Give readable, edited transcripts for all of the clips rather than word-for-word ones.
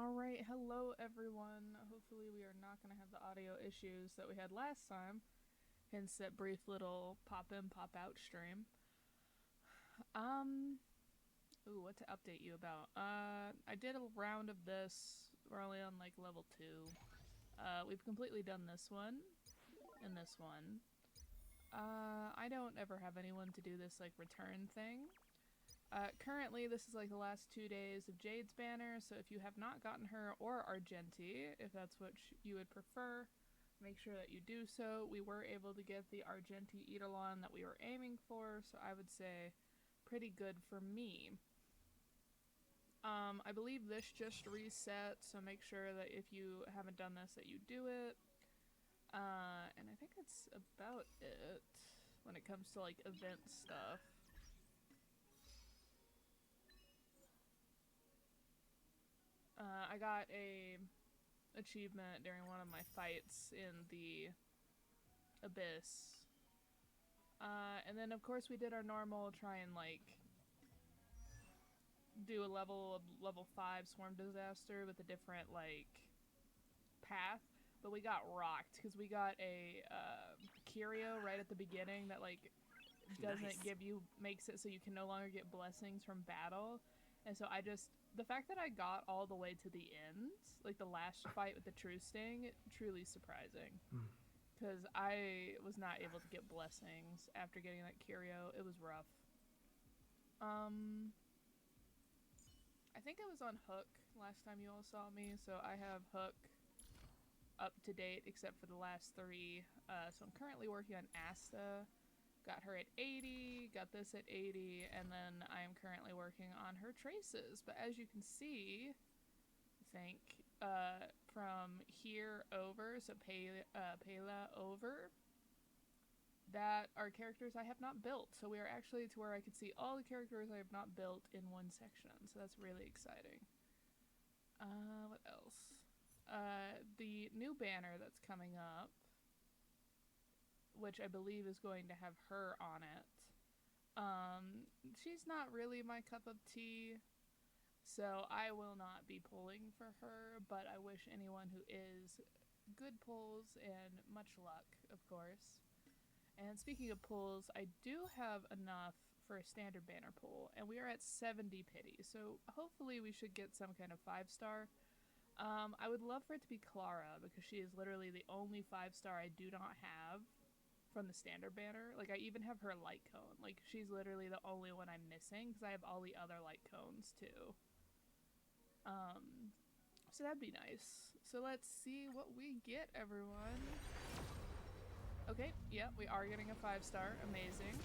Alright, hello everyone. Hopefully we are not going to have the audio issues that we had last time, hence that brief little pop in, pop out stream. What to update you about? I did a round of this. We're only on like level 2. We've completely done this one and this one. I don't ever have anyone to do this like return thing. Currently, this is like the last 2 days of Jade's banner, so if you have not gotten her or Argenti, if that's what you would prefer, make sure that you do so. We were able to get the Argenti Eidolon that we were aiming for, so I would say pretty good for me. I believe this just reset, so make sure that if you haven't done this that you do it. And I think that's about it when it comes to like event stuff. I got a achievement during one of my fights in the Abyss. And then of course we did our normal try and like do a level 5 swarm disaster with a different like path, but we got rocked because we got a curio right at the beginning that like doesn't give you, makes it so you can no longer get blessings from battle. And so the fact that I got all the way to the end, like the last fight with the True Sting, truly surprising. Because I was not able to get blessings after getting that curio. It was rough. I think I was on Hook last time you all saw me, so I have Hook up to date except for the last 3. So I'm currently working on Asta. Got her at 80, got this at 80, and then I am currently working on her traces. But as you can see, I think, from here over, so Pela over, that are characters I have not built. So we are actually to where I can see all the characters I have not built in one section. So that's really exciting. What else? The new banner that's coming up, which I believe is going to have her on it. She's not really my cup of tea, so I will not be pulling for her, but I wish anyone who is good pulls and much luck, of course. And speaking of pulls, I do have enough for a standard banner pull, and we are at 70 pity, so hopefully we should get some kind of 5-star. I would love for it to be Clara, because she is literally the only 5-star I do not have from the standard banner. Like, I even have her light cone. Like, she's literally the only one I'm missing, because I have all the other light cones, too. So that'd be nice. So let's see what we get, everyone. Okay, yeah, we are getting a 5-star. Amazing.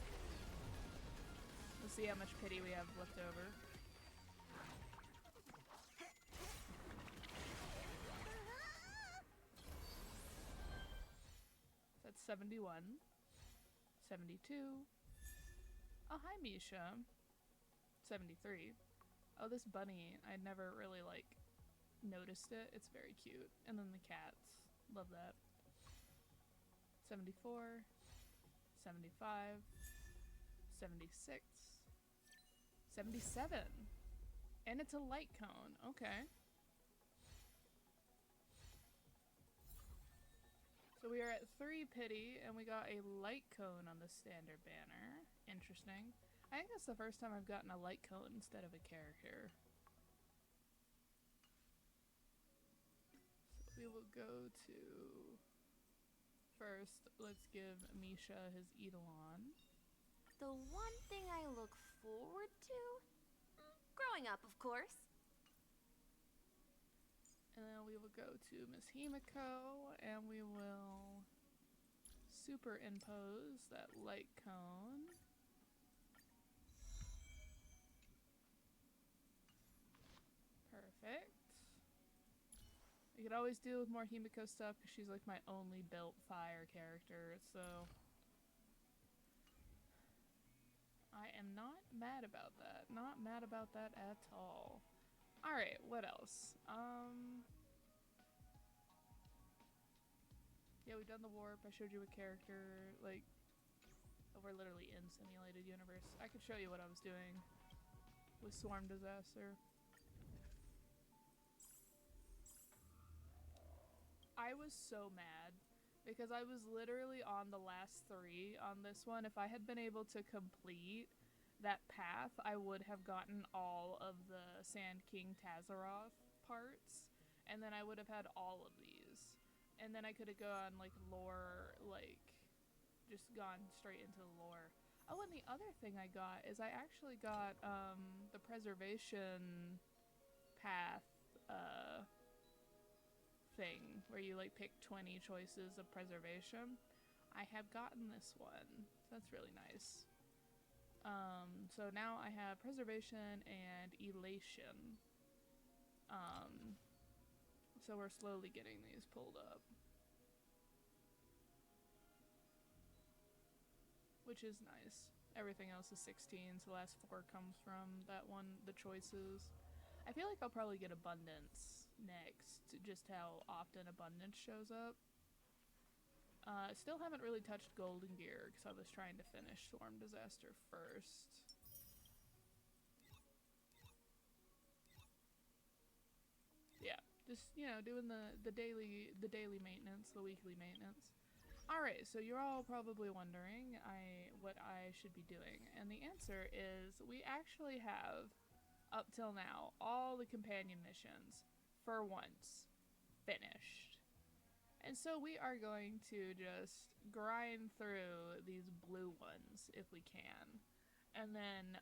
Let's see how much pity we have left over. That's 71. 72. Oh, hi, Misha. 73. Oh, this bunny, I never really, like, noticed it. It's very cute. And then the cats. Love that. 74. 75. 76. 77. And it's a light cone. Okay. So we are at 3 pity, and we got a light cone on the standard banner. Interesting. I think that's the first time I've gotten a light cone instead of a character. So we will go to... First, let's give Misha his Eidolon. The one thing I look forward to? Growing up, of course. And then we will go to Miss Himiko, and we will superimpose that light cone. Perfect. I could always deal with more Himiko stuff because she's like my only built fire character, so I am not mad about that. Not mad about that at all. Alright, what else? Yeah, we've done the warp. I showed you a character. Like, we're literally in simulated universe. I could show you what I was doing with Swarm Disaster. I was so mad because I was literally on the last 3 on this one. If I had been able to complete that path, I would have gotten all of the Sand King Tazaroth parts, and then I would have had all of these. And then I could have gone like lore, like just gone straight into the lore. Oh, and the other thing I got is I actually got the preservation path thing where you like pick 20 choices of preservation. I have gotten this one, so that's really nice. So now I have preservation and elation. So we're slowly getting these pulled up, which is nice. Everything else is 16, so the last 4 comes from that one, the choices. I feel like I'll probably get abundance next, just how often abundance shows up. Still haven't really touched golden gear because I was trying to finish Storm Disaster first. Yeah, just, you know, doing the daily maintenance, the weekly maintenance. Alright, so you're all probably wondering what I should be doing, and the answer is we actually have, up till now, all the companion missions, for once, finished. And so we are going to just grind through these blue ones if we can. And then,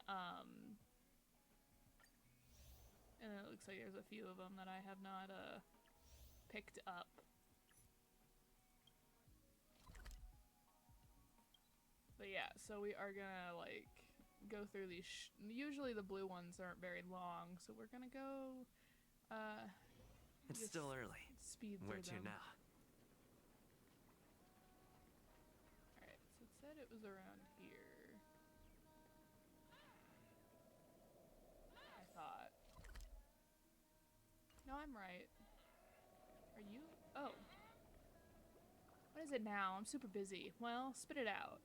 and it looks like there's a few of them that I have not, picked up. But yeah, so we are gonna, like, go through these, usually the blue ones aren't very long, so we're gonna go, It's still early. Speed Where through to them. now? Alright, so it said it was around here. I thought. No, I'm right. Are you? Oh. What is it now? I'm super busy. Well, spit it out.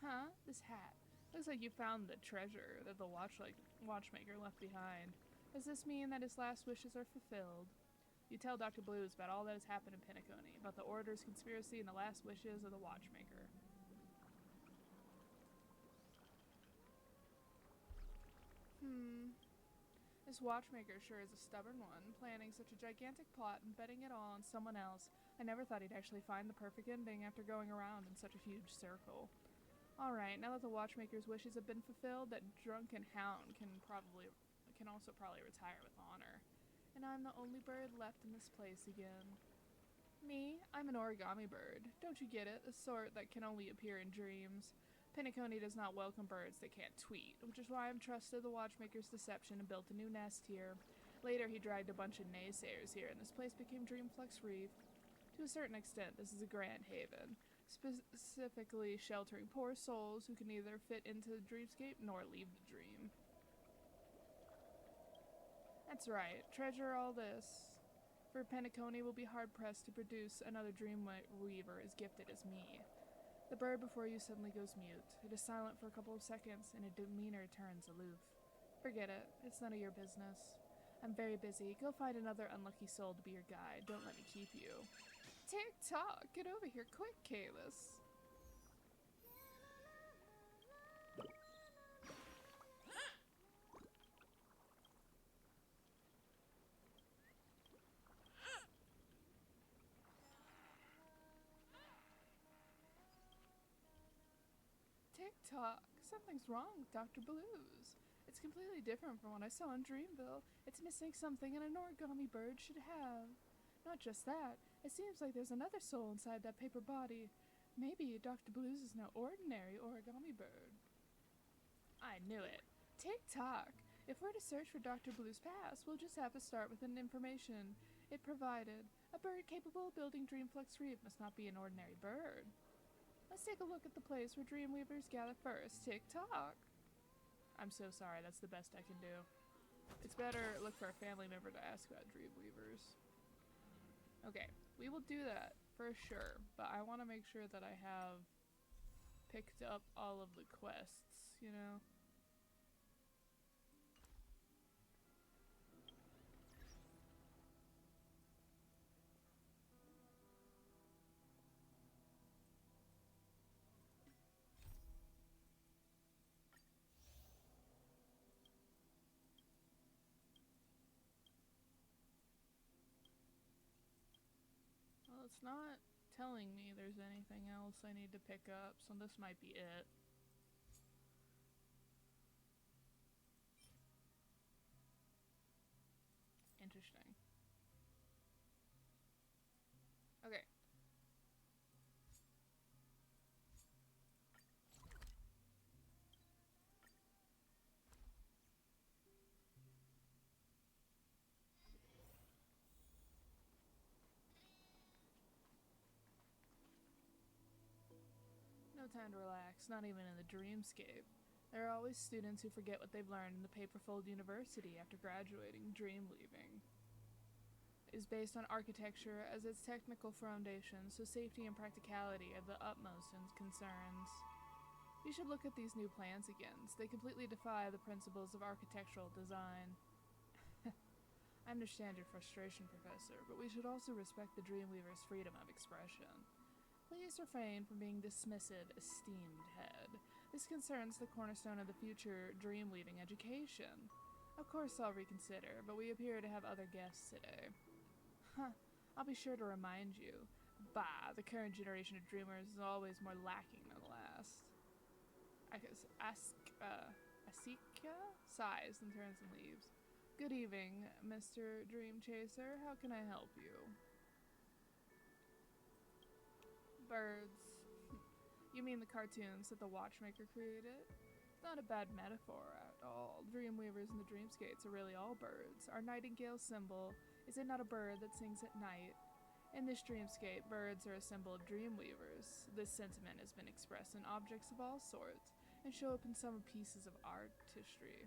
Huh? This hat. Looks like you found the treasure that the watchmaker left behind. Does this mean that his last wishes are fulfilled? You tell Dr. Blues about all that has happened in Penacony, about the Order's conspiracy and the last wishes of the watchmaker. This watchmaker sure is a stubborn one, planning such a gigantic plot and betting it all on someone else. I never thought he'd actually find the perfect ending after going around in such a huge circle. Alright, now that the watchmaker's wishes have been fulfilled, that drunken hound can also probably retire with honor. And I'm the only bird left in this place again. Me? I'm an origami bird. Don't you get it? The sort that can only appear in dreams. Penacony does not welcome birds that can't tweet, which is why I'm trusted the watchmaker's deception and built a new nest here. Later, he dragged a bunch of naysayers here, and this place became Dreamflux Reef. To a certain extent, this is a grand haven, specifically sheltering poor souls who can neither fit into the dreamscape nor leave the dream. That's right, treasure all this. For Penacony will be hard-pressed to produce another dreamweaver as gifted as me. The bird before you suddenly goes mute. It is silent for a couple of seconds, and its demeanor turns aloof. Forget it. It's none of your business. I'm very busy. Go find another unlucky soul to be your guide. Don't let me keep you. Tick-tock! Get over here quick, Kalis. Tick-tock! Something's wrong with Dr. Blues. It's completely different from what I saw in Dreamville. It's missing something an origami bird should have. Not just that, it seems like there's another soul inside that paper body. Maybe Dr. Blues is no ordinary origami bird. I knew it. Tick-tock! If we're to search for Dr. Blue's past, we'll just have to start with an information it provided. A bird capable of building Dreamflux Reef must not be an ordinary bird. Let's take a look at the place where Dreamweavers gather first. Tick-tock! I'm so sorry, that's the best I can do. It's better look for a family member to ask about Dreamweavers. Okay, we will do that for sure, but I want to make sure that I have picked up all of the quests, you know? it's not telling me there's anything else I need to pick up, so this might be it. Interesting. Okay. No time to relax, not even in the dreamscape. There are always students who forget what they've learned in the paperfold university after graduating, dream leaving. It is based on architecture as its technical foundation, so safety and practicality are the utmost in concerns. You should look at these new plans again. They completely defy the principles of architectural design. I understand your frustration, Professor, but we should also respect the Dreamweaver's freedom of expression. Please refrain from being dismissive, esteemed head. This concerns the cornerstone of the future dream-weaving education. Of course I'll reconsider, but we appear to have other guests today. Huh, I'll be sure to remind you. Bah, the current generation of dreamers is always more lacking than the last. Asika sighs and turns and leaves. Good evening, Mr. Dream Chaser. How can I help you? Birds. You mean the cartoons that the Watchmaker created? Not a bad metaphor at all. Dreamweavers and the Dreamscapes are really all birds. Our nightingale symbol, is it not a bird that sings at night? In this dreamscape, birds are a symbol of dreamweavers. This sentiment has been expressed in objects of all sorts, and show up in some pieces of artistry,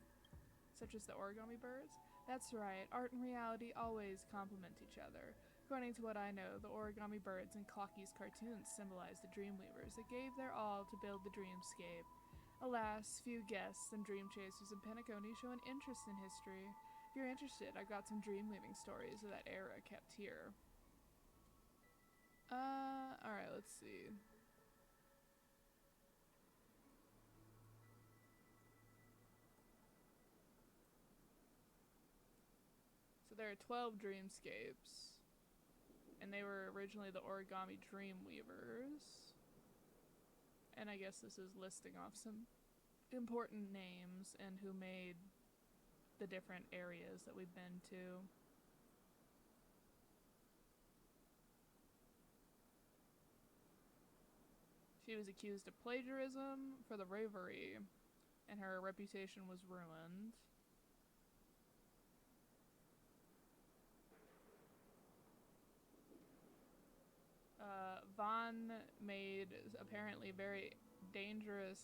such as the origami birds. That's right, art and reality always complement each other. According to what I know, the origami birds in Clocky's cartoons symbolize the dreamweavers that gave their all to build the dreamscape. Alas, few guests and dream chasers in Penacony show an interest in history. If you're interested, I've got some dream-weaving stories of that era kept here. Alright, let's see. So there are 12 dreamscapes, and they were originally the origami dreamweavers. And I guess this is listing off some important names and who made the different areas that we've been to. She was accused of plagiarism for the Reverie, and her reputation was ruined. Vaughn made apparently very dangerous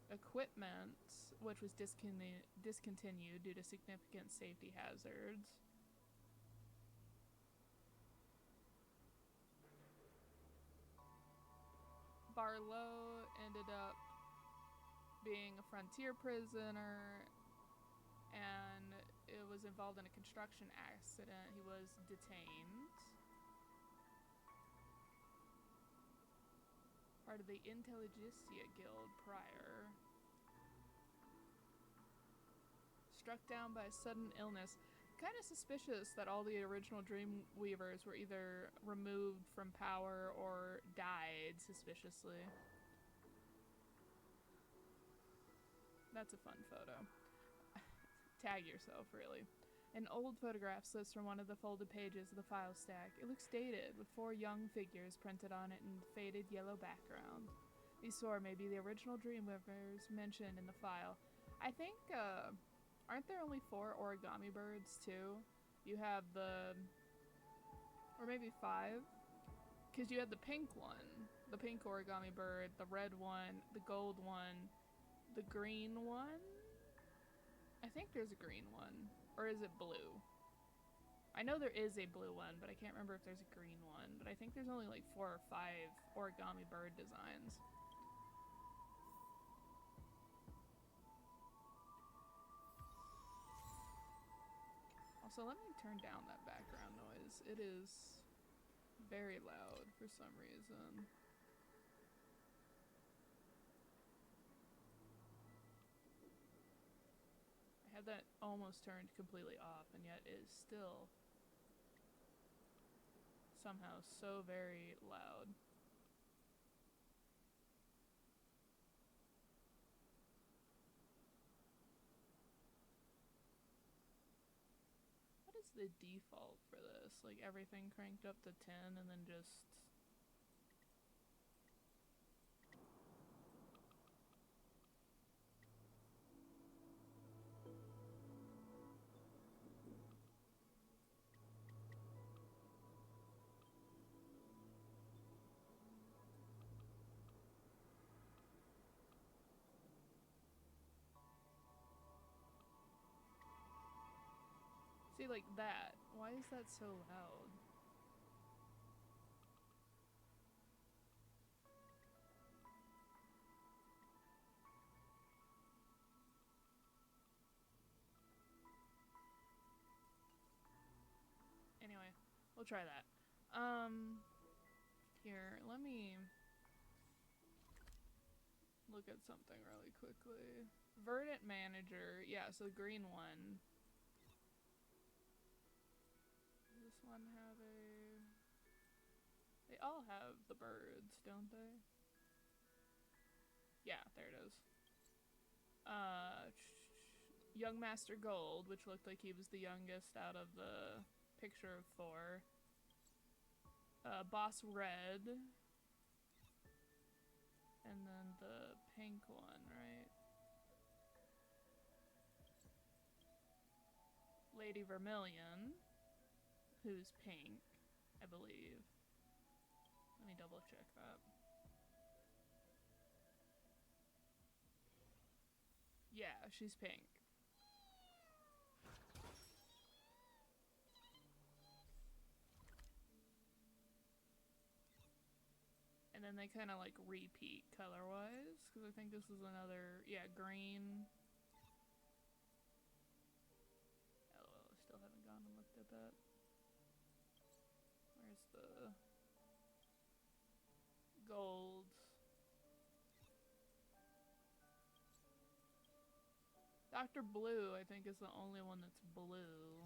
equipment, which was discontinued due to significant safety hazards. Barlow ended up being a frontier prisoner, and it was involved in a construction accident. He was detained. Part of the Intelligentsia Guild prior. Struck down by sudden illness. Kind of suspicious that all the original Dreamweavers were either removed from power or died suspiciously. That's a fun photo. Tag yourself, really. An old photograph slips from one of the folded pages of the file stack. It looks dated, with 4 young figures printed on it in faded yellow background. These 4 may be the original Dreamweavers mentioned in the file. I think, aren't there only 4 origami birds, too? You have the... or maybe 5? Because you had the pink one. The pink origami bird, the red one, the gold one, the green one? I think there's a green one. Or is it blue? I know there is a blue one, but I can't remember if there's a green one. But I think there's only like 4 or 5 origami bird designs. Also, let me turn down that background noise. It is very loud for some reason. I had that almost turned completely off, and yet it is still somehow so very loud. What is the default for this? Like everything cranked up to 10 and then just... See, like that. Why is that so loud? Anyway, we'll try that. Here, let me look at something really quickly. Verdant Manager, yeah, so the green one. Does this one have a... They all have the birds, don't they? Yeah, there it is. Young Master Gold, which looked like he was the youngest out of the picture of Thor. Boss Red. And then the pink one, right? Lady Vermilion, who's pink, I believe. Let me double check that. Yeah, she's pink. And then they kind of like repeat color-wise, because I think this is another, yeah, green. LOL, I still haven't gone and looked at that. Where's the gold? Dr. Blue, I think, is the only one that's blue.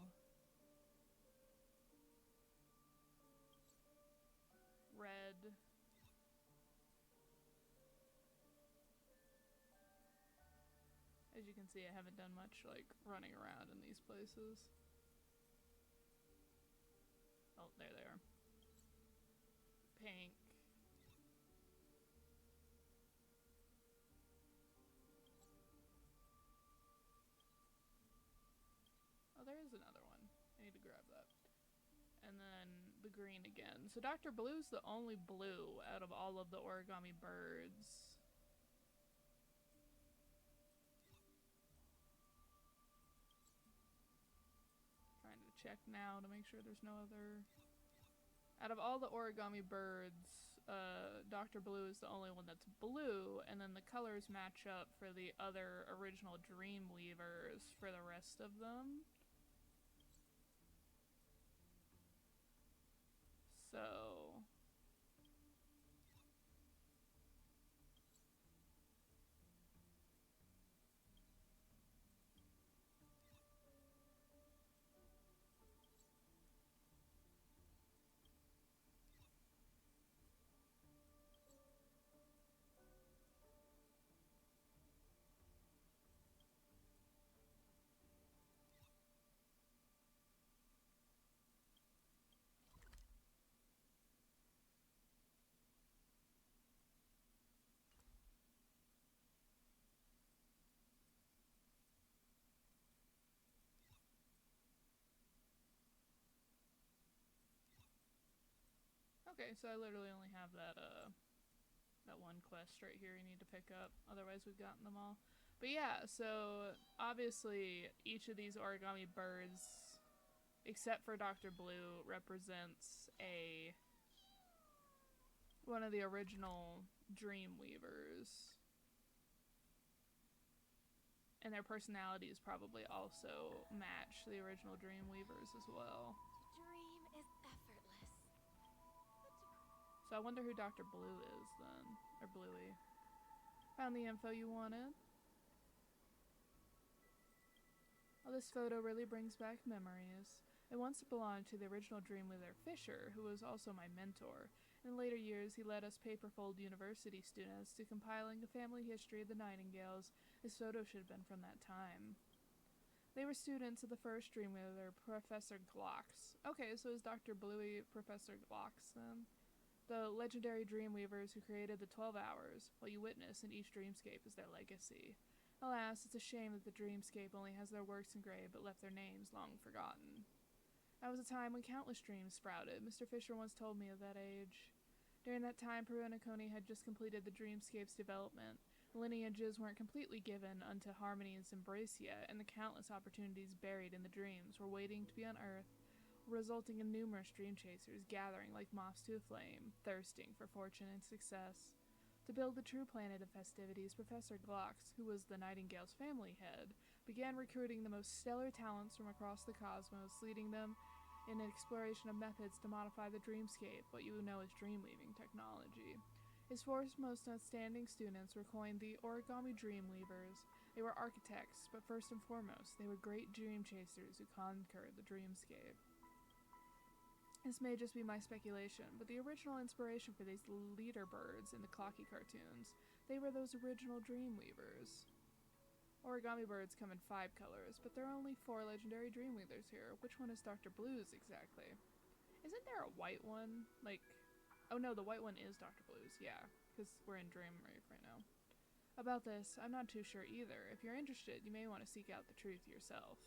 Red. As you can see, I haven't done much, like, running around in these places. Oh, there they are. Pink. Oh, there is another one. I need to grab that. And then the green again. So Dr. Blue's the only blue out of all of the origami birds. Trying to check now to make sure there's no other... Out of all the origami birds, Dr. Blue is the only one that's blue, and then the colors match up for the other original Dreamweavers for the rest of them. So... Okay, so I literally only have that one quest right here you need to pick up. Otherwise we've gotten them all. But yeah, so obviously each of these origami birds, except for Dr. Blue, represents one of the original Dreamweavers. And their personalities probably also match the original Dreamweavers as well. Dream is effortless. So I wonder who Dr. Blue is then. Or Bluey. Found the info you wanted. Oh, this photo really brings back memories. It once belonged to the original Dreamweaver Fisher, who was also my mentor. In later years, he led us Paperfold University students to compiling a family history of the Nightingales. His photo should have been from that time. They were students of the first Dreamweaver, Professor Glocks. Okay, so is Dr. Bluey Professor Glocks then? The legendary Dreamweavers who created the 12 Hours. What you witness in each dreamscape is their legacy. Alas, it's a shame that the dreamscape only has their works engraved but left their names long forgotten. That was a time when countless dreams sprouted. Mr. Fisher once told me of that age. During that time, Poetentate had just completed the dreamscape's development. Lineages weren't completely given unto Harmony and Embrace yet, and the countless opportunities buried in the dreams were waiting to be unearthed, resulting in numerous dream chasers gathering like moths to a flame, thirsting for fortune and success. To build the true planet of festivities, Professor Glocks, who was the Nightingale's family head, began recruiting the most stellar talents from across the cosmos, leading them in an exploration of methods to modify the dreamscape, what you know as dreamweaving technology. His four most outstanding students were coined the Origami Dreamweavers. They were architects, but first and foremost, they were great dream chasers who conquered the dreamscape. This may just be my speculation, but the original inspiration for these leader birds in the Clocky cartoons, they were those original Dreamweavers. Origami birds come in 5 colors, but there are only 4 legendary Dreamweavers here. Which one is Dr. Blue's exactly? Isn't there a white one? Oh no, the white one is Dr. Blue's, yeah, because we're in Dreamwave right now. About this, I'm not too sure either. If you're interested, you may want to seek out the truth yourself.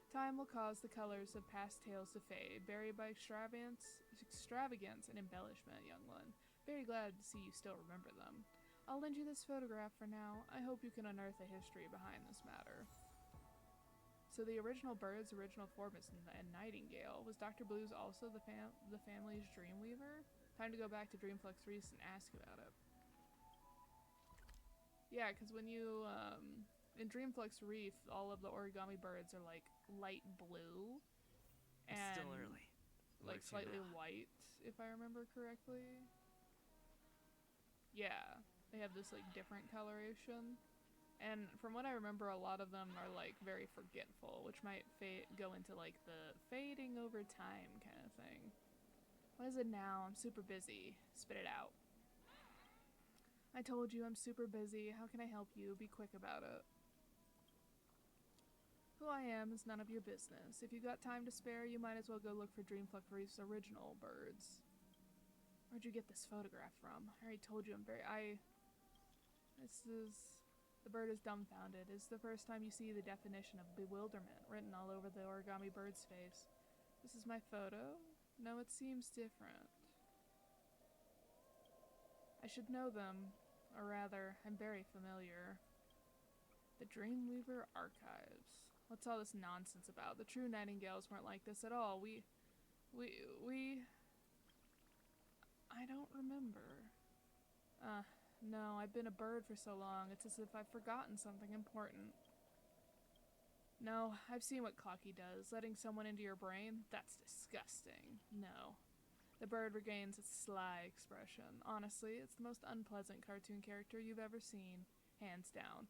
Time will cause the colors of past tales to fade, buried by extravagance and embellishment, young one. Very glad to see you still remember them. I'll lend you this photograph for now. I hope you can unearth the history behind this matter. So the original bird's original form is a nightingale. Was Dr. Blue's also the family's Dreamweaver? Time to go back to Dreamflux Reese and ask about it. Yeah, because when you, in Dreamflux Reef, all of the origami birds are like light blue. And It's still early. Like slightly white, if I remember correctly. Yeah, they have this like different coloration. And from what I remember, a lot of them are like very forgetful, which might go into like the fading over time kind of thing. What is it now? I'm super busy. Spit it out. I told you I'm super busy. How can I help you? Be quick about it. Who I am is none of your business. If you got time to spare, you might as well go look for Dreamflux Reef's original birds. Where'd you get this photograph from? I already told you The bird is dumbfounded. It's the first time you see the definition of bewilderment written all over the origami bird's face. This is my photo? No, it seems different. I should know them, or rather, I'm very familiar. The Dreamweaver Archives. What's all this nonsense about? The true Nightingales weren't like this at all. I don't remember. No, I've been a bird for so long, it's as if I've forgotten something important. No, I've seen what Clocky does. Letting someone into your brain? That's disgusting. No. The bird regains its sly expression. Honestly, it's the most unpleasant cartoon character you've ever seen. Hands down.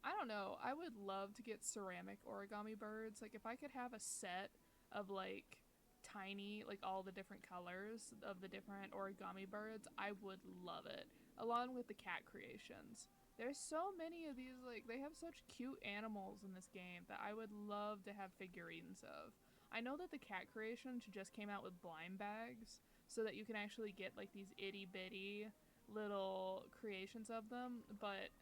I don't know, I would love to get ceramic origami birds. Like, if I could have a set of, like, tiny, like, all the different colors of the different origami birds, I would love it. Along with the cat creations. There's so many of these, like, they have such cute animals in this game that I would love to have figurines of. I know that the cat creations just came out with blind bags, so that you can actually get, like, these itty-bitty little creations of them, but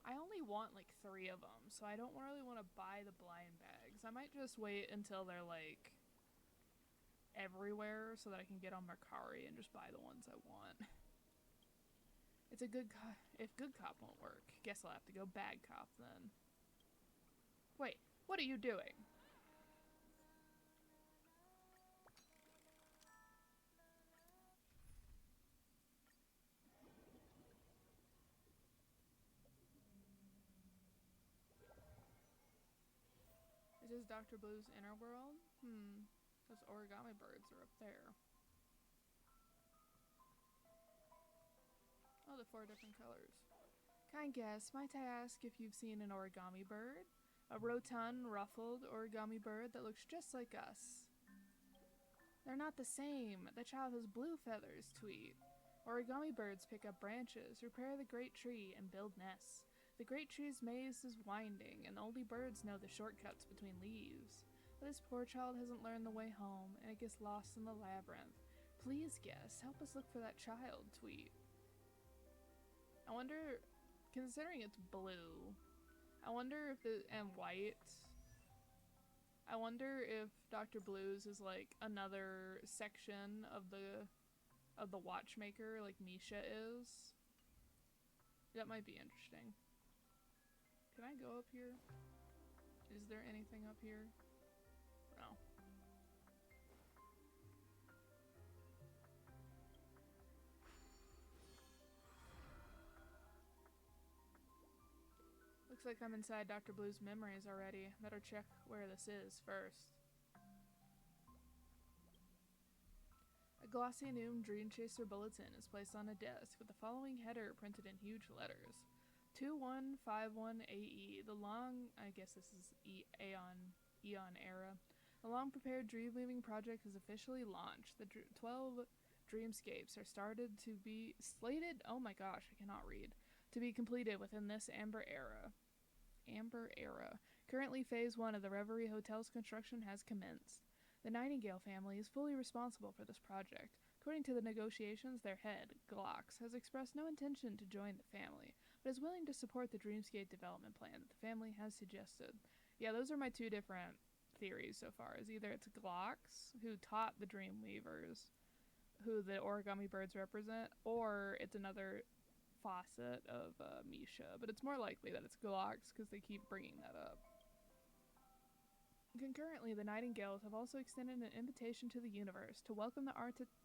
I only want, like, 3 of them, so I don't really want to buy the blind bags. I might just wait until they're, like, everywhere so that I can get on Mercari and just buy the ones I want. It's a good if good cop won't work, guess I'll have to go bad cop then. Wait, what are you doing? Is this Dr. Blue's inner world? Those origami birds are up there. Oh, the 4 different colors. Kind guess, might I ask if you've seen an origami bird? A rotund, ruffled origami bird that looks just like us. They're not the same. The child has blue feathers, tweet. Origami birds pick up branches, repair the great tree, and build nests. The great tree's maze is winding, and only birds know the shortcuts between leaves. But this poor child hasn't learned the way home, and it gets lost in the labyrinth. Please guess. Help us look for that child, tweet. I wonder, considering it's blue, I wonder if and white, I wonder if Dr. Blue's is like another section of the watchmaker like Misha is. That might be interesting. Can I go up here? Is there anything up here? No. Looks like I'm inside Dr. Blue's memories already. Better check where this is first. A glossy new Dream Chaser bulletin is placed on a desk with the following header printed in huge letters. 2151AE, the long, I guess this is Eon era. The long-prepared dream-weaving project is officially launched. The 12 dreamscapes are started to be slated, oh my gosh, I cannot read, to be completed within this Amber Era. Currently, Phase 1 of the Reverie Hotel's construction has commenced. The Nightingale family is fully responsible for this project. According to the negotiations, their head, Glox, has expressed no intention to join the family, but is willing to support the Dreamscape development plan that the family has suggested. Yeah, those are my two different theories so far. Is either it's Glox, who taught the Dreamweavers, who the origami birds represent, or it's another facet of Misha, but it's more likely that it's Glox because they keep bringing that up. Concurrently, the Nightingales have also extended an invitation to the universe to welcome the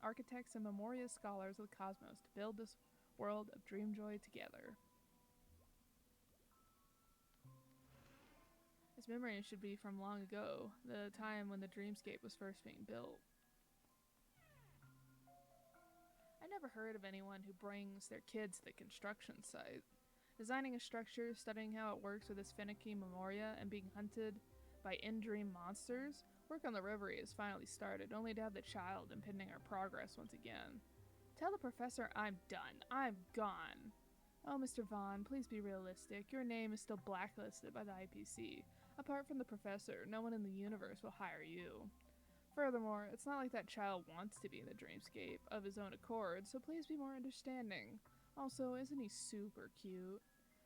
architects and Memoria scholars of the cosmos to build this world of Dreamjoy together. This memory should be from long ago, the time when the Dreamscape was first being built. I never heard of anyone who brings their kids to the construction site. Designing a structure, studying how it works with its finicky Memoria, and being hunted by in-dream monsters, work on the Reverie has finally started, only to have the child impeding our progress once again. Tell the professor I'm done. I'm gone. Oh, Mr. Vaughn, please be realistic. Your name is still blacklisted by the IPC. Apart from the professor, no one in the universe will hire you. Furthermore, it's not like that child wants to be in the Dreamscape of his own accord, so please be more understanding. Also, isn't he super cute?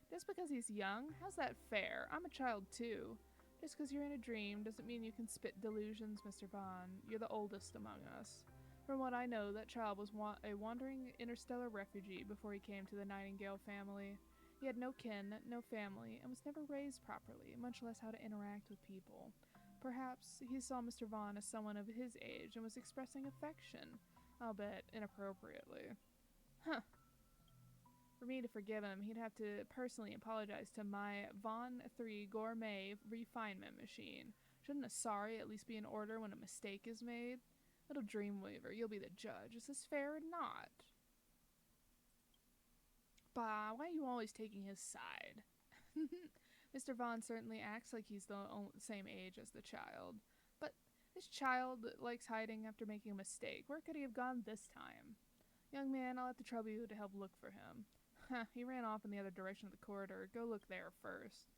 Just because he's young? How's that fair? I'm a child too. Just because you're in a dream doesn't mean you can spit delusions, Mr. Vaughn. You're the oldest among us. From what I know, that child was a wandering interstellar refugee before he came to the Nightingale family. He had no kin, no family, and was never raised properly, much less how to interact with people. Perhaps he saw Mr. Vaughn as someone of his age and was expressing affection, albeit inappropriately. Huh. For me to forgive him, he'd have to personally apologize to my Vaughn 3 gourmet refinement machine. Shouldn't a sorry at least be in order when a mistake is made? Little Dreamweaver, you'll be the judge. Is this fair or not? Bah, why are you always taking his side? Mr. Vaughn certainly acts like he's the same age as the child. But this child likes hiding after making a mistake. Where could he have gone this time? Young man, I'll have to trouble you to help look for him. He ran off in the other direction of the corridor. Go look there first.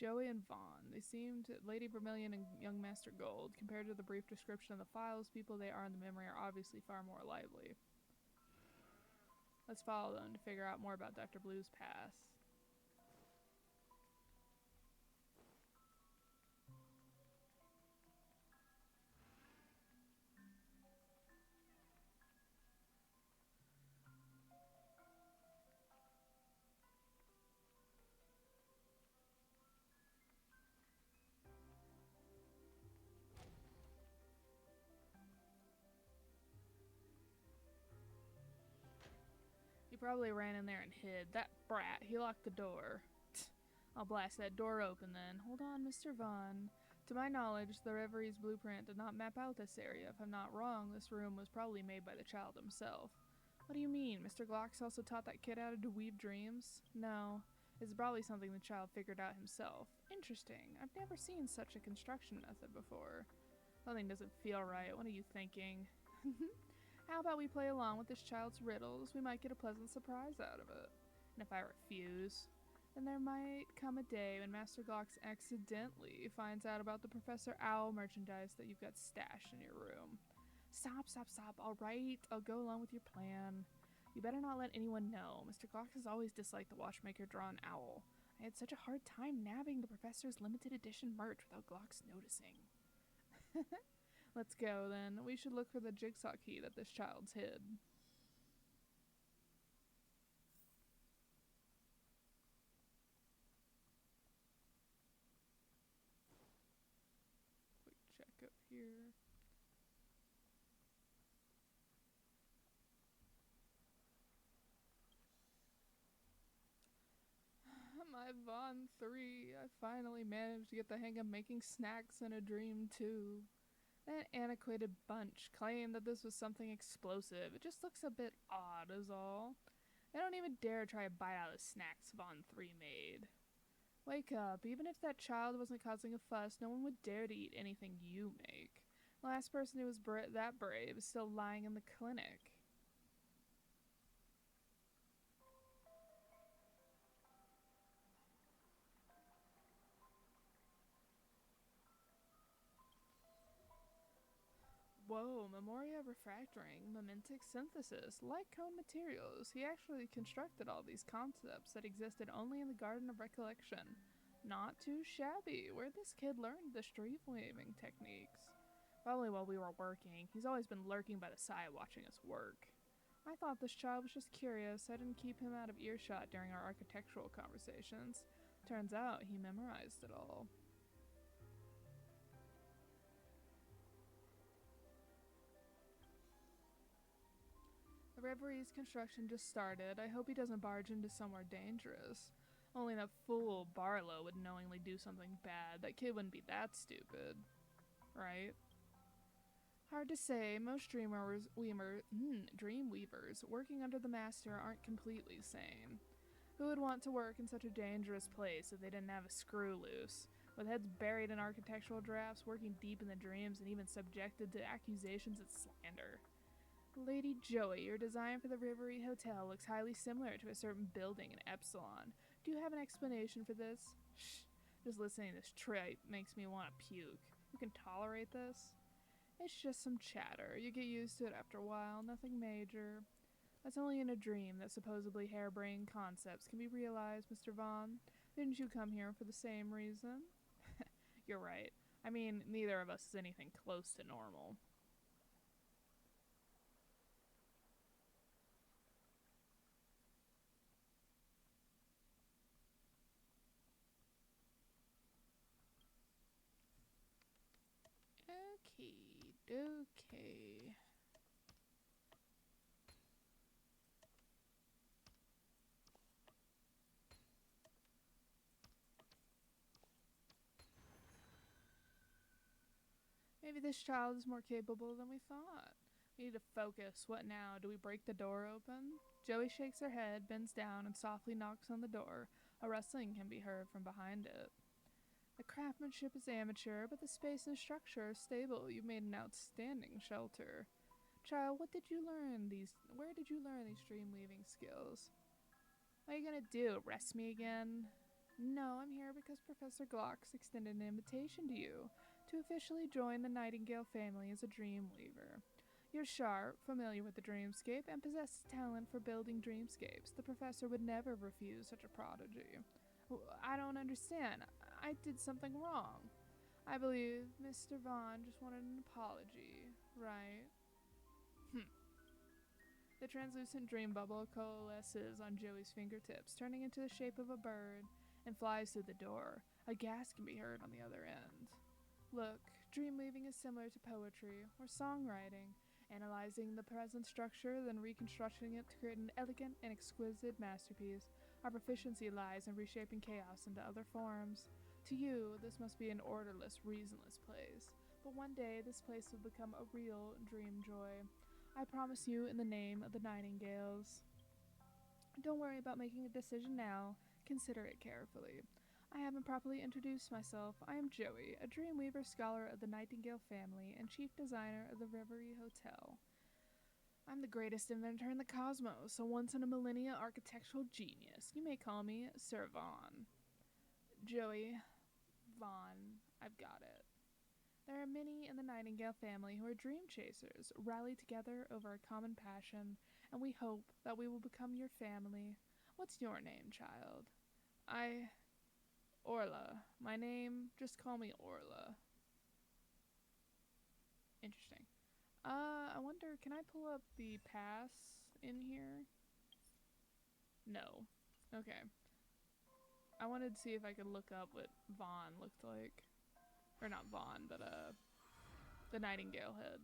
Joey and Vaughn. They seemed Lady Vermilion and young Master Gold. Compared to the brief description of the files, people they are in the memory are obviously far more lively. Let's follow them to figure out more about Dr. Blue's past. He probably ran in there and hid. That brat, he locked the door. I'll blast that door open then. Hold on, Mr. Vaughn. To my knowledge, the Reverie's blueprint did not map out this area. If I'm not wrong, this room was probably made by the child himself. What do you mean? Mr. Glox also taught that kid how to weave dreams? No. It's probably something the child figured out himself. Interesting. I've never seen such a construction method before. Something doesn't feel right. What are you thinking? How about we play along with this child's riddles? We might get a pleasant surprise out of it. And if I refuse, then there might come a day when Master Glox accidentally finds out about the Professor Owl merchandise that you've got stashed in your room. Stop. All right, I'll go along with your plan. You better not let anyone know. Mr. Glox has always disliked the watchmaker drawn owl. I had such a hard time nabbing the professor's limited edition merch without Glox noticing. Let's go, then. We should look for the jigsaw key that this child's hid. Quick check up here. My Von 3, I finally managed to get the hang of making snacks in a dream too. That antiquated bunch claimed that this was something explosive. It just looks a bit odd is all. They don't even dare try to bite out the snacks Von 3 made. Wake up, even if that child wasn't causing a fuss, no one would dare to eat anything you make. The last person who was that brave is still lying in the clinic. Whoa, Memoria Refractoring, Momentic Synthesis, light cone materials. He actually constructed all these concepts that existed only in the Garden of Recollection. Not too shabby. Where'd this kid learn the street weaving techniques? Probably while we were working. He's always been lurking by the side watching us work. I thought this child was just curious. I didn't keep him out of earshot during our architectural conversations. Turns out he memorized it all. The Reverie's construction just started. I hope he doesn't barge into somewhere dangerous. Only that fool Barlow would knowingly do something bad. That kid wouldn't be that stupid. Right? Hard to say. Most dreamweavers working under the master aren't completely sane. Who would want to work in such a dangerous place if they didn't have a screw loose? With heads buried in architectural drafts, working deep in the dreams, and even subjected to accusations of slander. Lady Joey, your design for the Reverie Hotel looks highly similar to a certain building in Epsilon. Do you have an explanation for this? Shh. Just listening to this tripe makes me want to puke. You can tolerate this? It's just some chatter. You get used to it after a while. Nothing major. That's only in a dream that supposedly harebrained concepts can be realized, Mr. Vaughn. Didn't you come here for the same reason? You're right. I mean, neither of us is anything close to normal. Okay. Maybe this child is more capable than we thought. We need to focus. What now? Do we break the door open? Joey shakes her head, bends down, and softly knocks on the door. A rustling can be heard from behind it. The craftsmanship is amateur, but the space and structure are stable. You've made an outstanding shelter. Child, where did you learn these dream weaving skills? What are you gonna do? Arrest me again? No, I'm here because Professor Glox extended an invitation to you to officially join the Nightingale family as a dream weaver. You're sharp, familiar with the dreamscape, and possess talent for building dreamscapes. The professor would never refuse such a prodigy. I don't understand. I did something wrong. I believe Mr. Vaughn just wanted an apology, right? The translucent dream bubble coalesces on Joey's fingertips, turning into the shape of a bird, and flies through the door. A gasp can be heard on the other end. Look, dream weaving is similar to poetry or songwriting, analyzing the present structure, then reconstructing it to create an elegant and exquisite masterpiece. Our proficiency lies in reshaping chaos into other forms. To you, this must be an orderless, reasonless place, but one day this place will become a real dream joy. I promise you in the name of the Nightingales. Don't worry about making a decision now. Consider it carefully. I haven't properly introduced myself. I am Joey, a Dreamweaver scholar of the Nightingale family and chief designer of the Reverie Hotel. I'm the greatest inventor in the cosmos, a once-in-a-millennia architectural genius. You may call me Sir Vaughn. Joey. Vaughn. I've got it. There are many in the Nightingale family who are dream chasers, rally together over a common passion, and we hope that we will become your family. What's your name, child? Orla. My name, just call me Orla. Interesting. I wonder, can I pull up the pass in here? No. Okay. I wanted to see if I could look up what Vaughn looked like. Or not Vaughn, but, the Nightingale head.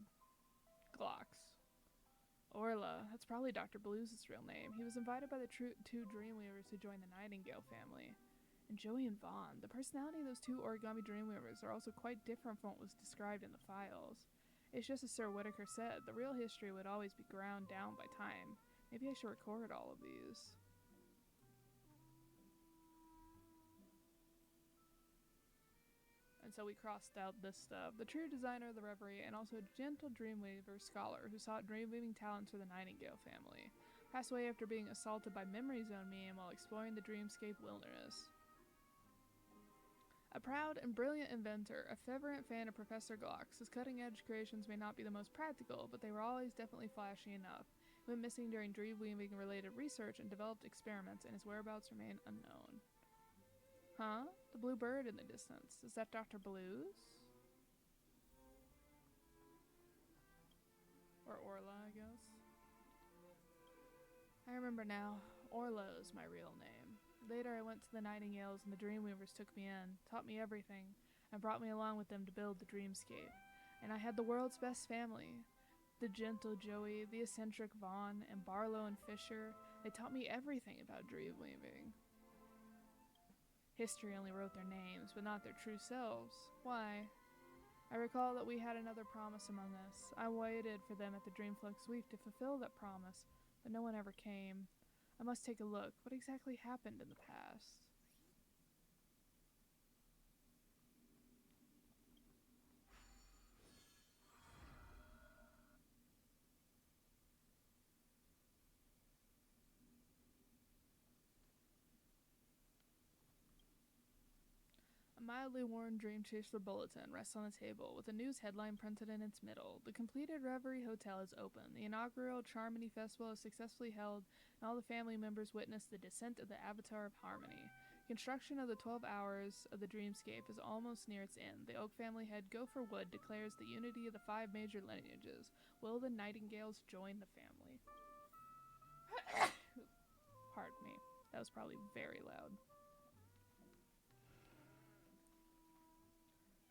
Glocks. Orla. That's probably Dr. Blues' real name. He was invited by the two Dreamweavers who joined the Nightingale family. And Joey and Vaughn. The personality of those two origami Dreamweavers are also quite different from what was described in the files. It's just as Sir Whitaker said, the real history would always be ground down by time. Maybe I should record all of these. And so we crossed out this stuff. The true designer of the Reverie and also a gentle Dreamweaver scholar who sought dreamweaving talents for the Nightingale family. Passed away after being assaulted by Memory Zone meme while exploring the dreamscape wilderness. A proud and brilliant inventor, a fervent fan of Professor Glocks, his cutting-edge creations may not be the most practical, but they were always definitely flashy enough. He went missing during dreamweaving-related research and developed experiments, and his whereabouts remain unknown. Huh? The blue bird in the distance. Is that Dr. Blues? Or Orla, I guess. I remember now. Orla is my real name. Later I went to the Nightingales and the Dreamweavers took me in, taught me everything, and brought me along with them to build the dreamscape. And I had the world's best family. The gentle Joey, the eccentric Vaughn, and Barlow and Fisher. They taught me everything about dreamweaving. History only wrote their names, but not their true selves. Why? I recall that we had another promise among us. I waited for them at the Dreamflux Week to fulfill that promise, but no one ever came. I must take a look. What exactly happened in the past? A mildly worn Dream Chaser bulletin rests on the table, with a news headline printed in its middle. The completed Reverie Hotel is open. The inaugural Charmony Festival is successfully held, and all the family members witness the descent of the Avatar of Harmony. Construction of the 12 hours of the dreamscape is almost near its end. The Oak family head Gopher Wood declares the unity of the 5 major lineages. Will the Nightingales join the family? Pardon me. That was probably very loud.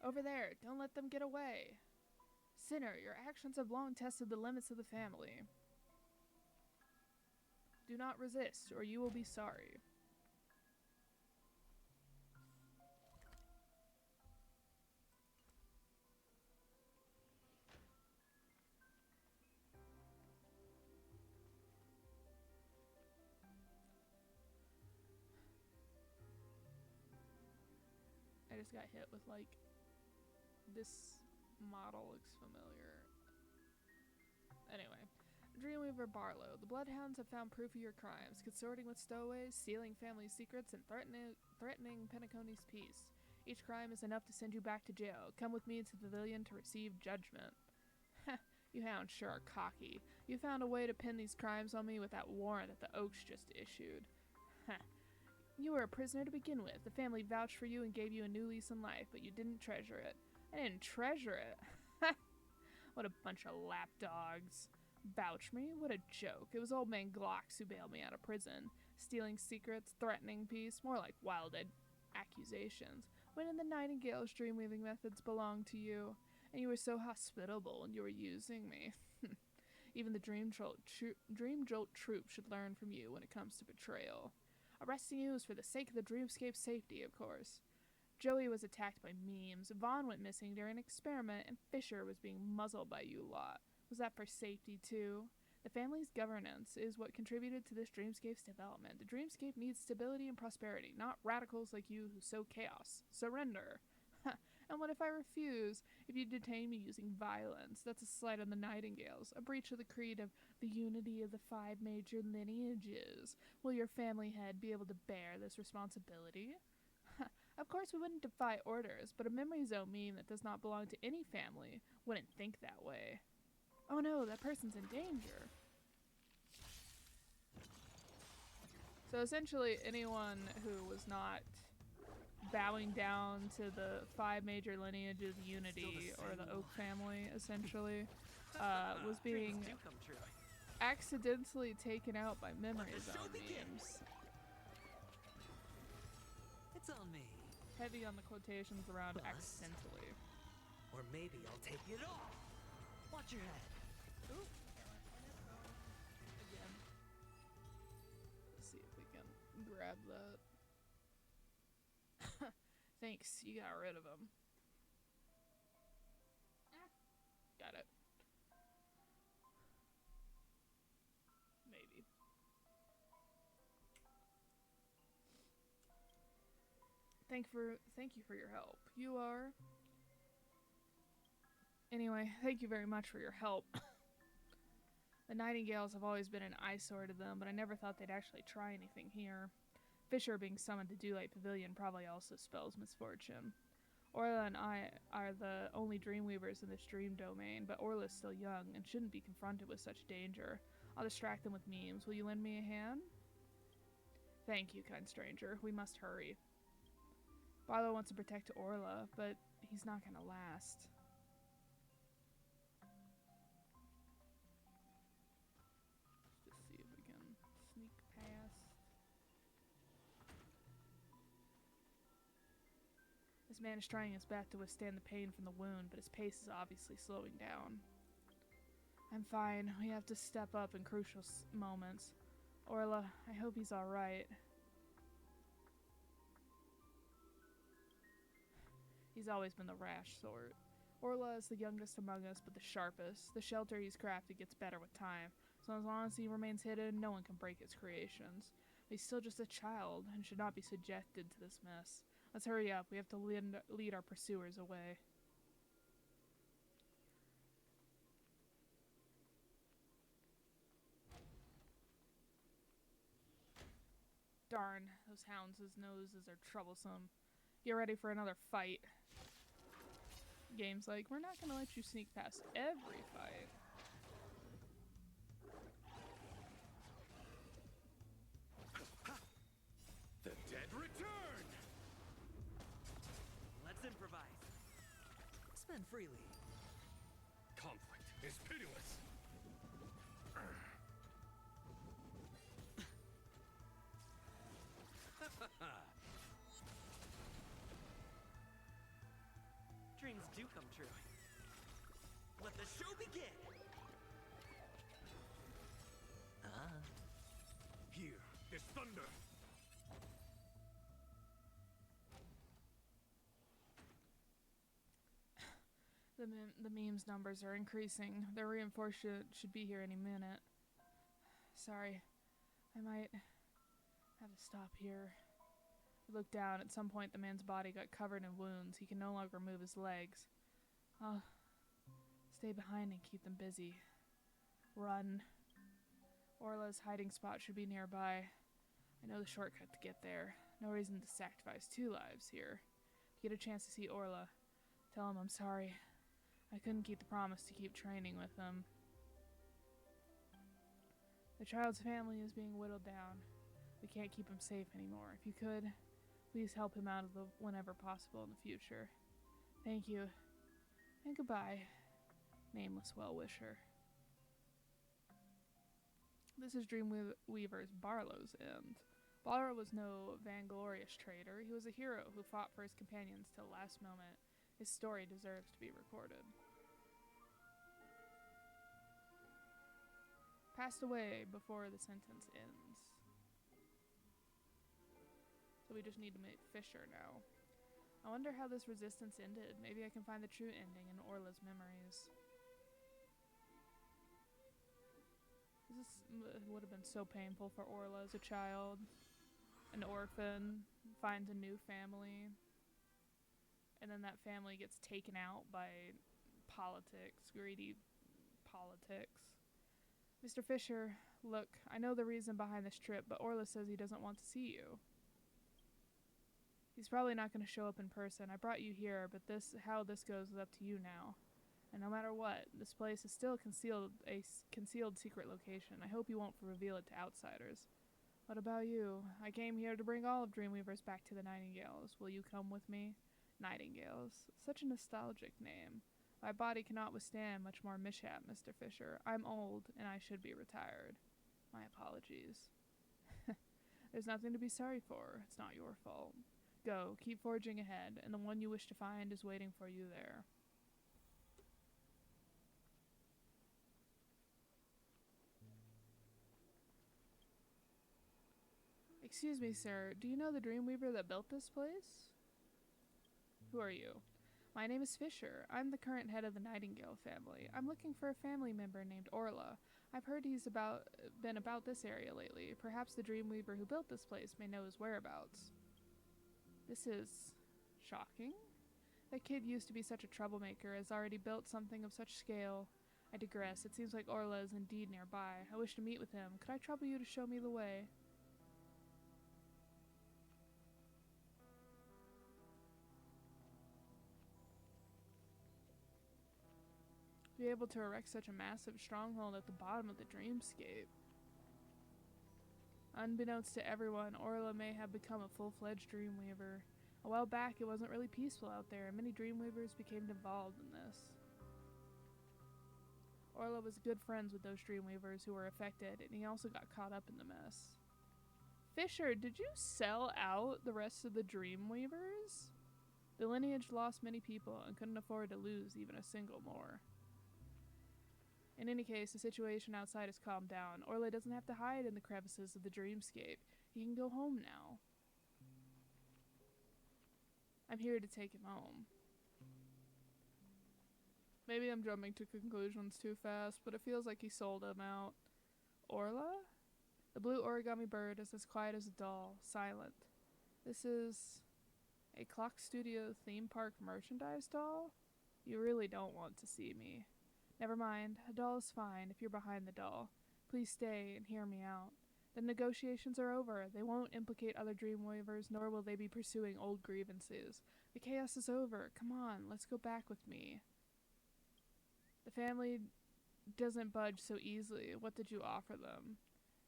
Over there, don't let them get away. Sinner, your actions have long tested the limits of the family. Do not resist, or you will be sorry. I just got hit with, like, this model looks familiar. Anyway. Dreamweaver Barlow. The Bloodhounds have found proof of your crimes, consorting with stowaways, stealing family secrets, and threatening Penacony's peace. Each crime is enough to send you back to jail. Come with me to the pavilion to receive judgment. You hounds sure are cocky. You found a way to pin these crimes on me with that warrant that the Oaks just issued. You were a prisoner to begin with. The family vouched for you and gave you a new lease on life, but you didn't treasure it. I didn't treasure it. What a bunch of lapdogs. Vouch me? What a joke. It was old man Glocks who bailed me out of prison. Stealing secrets, threatening peace, more like wild accusations. When in the Nightingale's dreamweaving methods belonged to you, and you were so hospitable and you were using me. Even the Dream Jolt troop should learn from you when it comes to betrayal. Arresting you is for the sake of the dreamscape's safety, of course. Joey was attacked by memes, Vaughn went missing during an experiment, and Fisher was being muzzled by you lot. Was that for safety, too? The family's governance is what contributed to this dreamscape's development. The dreamscape needs stability and prosperity, not radicals like you who sow chaos. Surrender. And what if I refuse? If you detain me using violence, that's a slight on the Nightingales, a breach of the creed of the unity of the 5 major lineages. Will your family head be able to bear this responsibility? Of course, we wouldn't defy orders, but a memory zone meme that does not belong to any family wouldn't think that way. Oh no, that person's in danger. So essentially, anyone who was not bowing down to the 5 major lineages unity, or the Oak family, essentially, was being accidentally taken out by memory zone memes. It's on me. Heavy on the quotations around accidentally. Or maybe I'll take it off. Watch your head. Ooh. Again. Let's see if we can grab that. Thanks, you got rid of him. Got it. Maybe. Thank you for your help. You are... Anyway, thank you very much for your help. The Nightingales have always been an eyesore to them, but I never thought they'd actually try anything here. Fisher being summoned to Dewlight Pavilion probably also spells misfortune. Orla and I are the only Dreamweavers in this dream domain, but Orla's still young and shouldn't be confronted with such danger. I'll distract them with memes. Will you lend me a hand? Thank you, kind stranger. We must hurry. Barlow wants to protect Orla, but he's not gonna last. Let's just see if we can sneak past. This man is trying his best to withstand the pain from the wound, but his pace is obviously slowing down. I'm fine. We have to step up in crucial moments. Orla, I hope he's alright. He's always been the rash sort. Orla is the youngest among us, but the sharpest. The shelter he's crafted gets better with time, so as long as he remains hidden, no one can break his creations. But he's still just a child, and should not be subjected to this mess. Let's hurry up. We have to lead our pursuers away. Darn, those hounds' noses are troublesome. Get ready for another fight. Game's like, we're not gonna let you sneak past every fight. The dead return! Let's improvise. Spend freely. Conflict is pitiless. Dreams do come true. Let the show begin! Here, this thunder. The memes numbers are increasing. Their reinforcement should be here any minute. Sorry, I might have to stop here. I looked down. At some point, the man's body got covered in wounds. He can no longer move his legs. I'll stay behind and keep them busy. Run. Orla's hiding spot should be nearby. I know the shortcut to get there. No reason to sacrifice 2 lives here. If you get a chance to see Orla, tell him I'm sorry. I couldn't keep the promise to keep training with him. The child's family is being whittled down. We can't keep him safe anymore. If you could, please help him out of the whenever possible in the future. Thank you. And goodbye, nameless well-wisher. This is Dreamweaver's Barlow's end. Barlow was no vainglorious traitor. He was a hero who fought for his companions till the last moment. His story deserves to be recorded. Passed away before the sentence ends. So we just need to meet Fisher now. I wonder how this resistance ended. Maybe I can find the true ending in Orla's memories. would have been so painful for Orla as a child. An orphan, finds a new family, and then that family gets taken out by politics, greedy politics. Mr. Fisher, look, I know the reason behind this trip, but Orla says he doesn't want to see you. He's probably not going to show up in person. I brought you here, but how this goes is up to you now. And no matter what, this place is still a concealed secret location. I hope you won't reveal it to outsiders. What about you? I came here to bring all of Dreamweavers back to the Nightingales. Will you come with me? Nightingales. Such a nostalgic name. My body cannot withstand much more mishap, Mr. Fisher. I'm old, and I should be retired. My apologies. There's nothing to be sorry for. It's not your fault. Go, keep forging ahead, and the one you wish to find is waiting for you there. Excuse me, sir. Do you know the Dreamweaver that built this place? Who are you? My name is Fisher. I'm the current head of the Nightingale family. I'm looking for a family member named Orla. I've heard he's been about this area lately. Perhaps the Dreamweaver who built this place may know his whereabouts. This is shocking. That kid used to be such a troublemaker, has already built something of such scale. I digress. It seems like Orla is indeed nearby. I wish to meet with him. Could I trouble you to show me the way? Be able to erect such a massive stronghold at the bottom of the dreamscape. Unbeknownst to everyone, Orla may have become a full-fledged Dreamweaver. A while back, it wasn't really peaceful out there, and many Dreamweavers became involved in this. Orla was good friends with those Dreamweavers who were affected, and he also got caught up in the mess. Fisher, did you sell out the rest of the Dreamweavers? The lineage lost many people and couldn't afford to lose even a single more. In any case, the situation outside has calmed down. Orla doesn't have to hide in the crevices of the dreamscape. He can go home now. I'm here to take him home. Maybe I'm jumping to conclusions too fast, but it feels like he sold him out. Orla? The blue origami bird is as quiet as a doll, silent. This is a Clock Studio theme park merchandise doll? You really don't want to see me. Never mind, a doll is fine if you're behind the doll. Please stay and hear me out. The negotiations are over. They won't implicate other Dreamweavers, nor will they be pursuing old grievances. The chaos is over. Come on, let's go back with me. The family doesn't budge so easily. What did you offer them?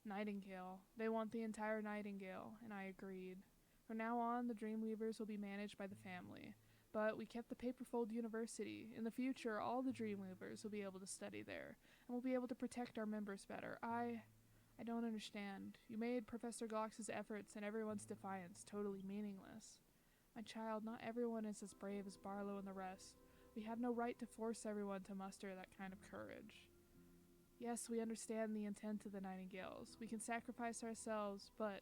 Nightingale. They want the entire Nightingale, and I agreed. From now on, the Dreamweavers will be managed by the family. But we kept the Paperfold University. In the future, all the Dreamweavers will be able to study there, and we'll be able to protect our members better. I don't understand. You made Professor Glox's efforts and everyone's defiance totally meaningless. My child, not everyone is as brave as Barlow and the rest. We have no right to force everyone to muster that kind of courage. Yes, we understand the intent of the Nightingales. We can sacrifice ourselves, but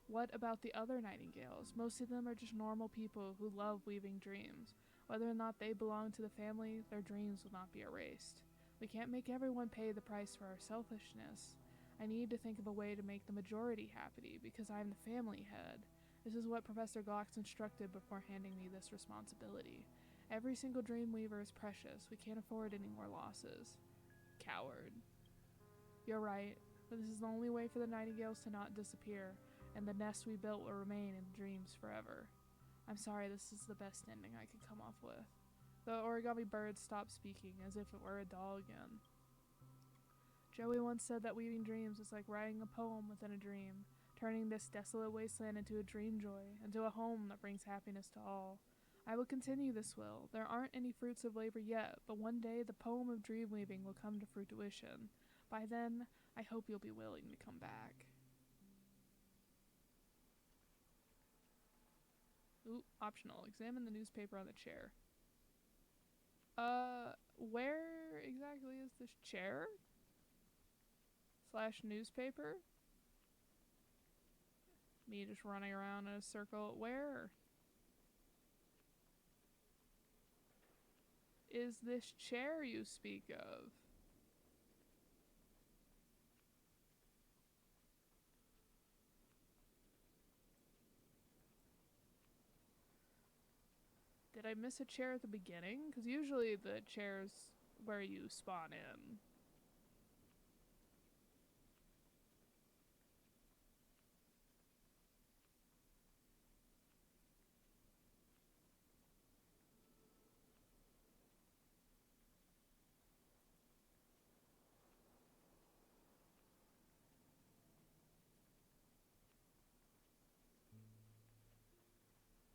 what about the other Nightingales? Most of them are just normal people who love weaving dreams. Whether or not they belong to the family, their dreams will not be erased. We can't make everyone pay the price for our selfishness. I need to think of a way to make the majority happy, because I'm the family head. This is what Professor Glox instructed before handing me this responsibility. Every single Dreamweaver is precious. We can't afford any more losses. Coward. You're right, but this is the only way for the Nightingales to not disappear, and the nest we built will remain in dreams forever. I'm sorry, this is the best ending I could come up with. The origami bird stopped speaking, as if it were a doll again. Joey once said that weaving dreams is like writing a poem within a dream, turning this desolate wasteland into a dream joy, into a home that brings happiness to all. I will continue this will. There aren't any fruits of labor yet, but one day the poem of dream weaving will come to fruition. By then, I hope you'll be willing to come back. Ooh, optional. Examine the newspaper on the chair. Where exactly is this chair? / newspaper? Me just running around in a circle. Where is this chair you speak of? Did I miss a chair at the beginning? Because usually the chair's where you spawn in.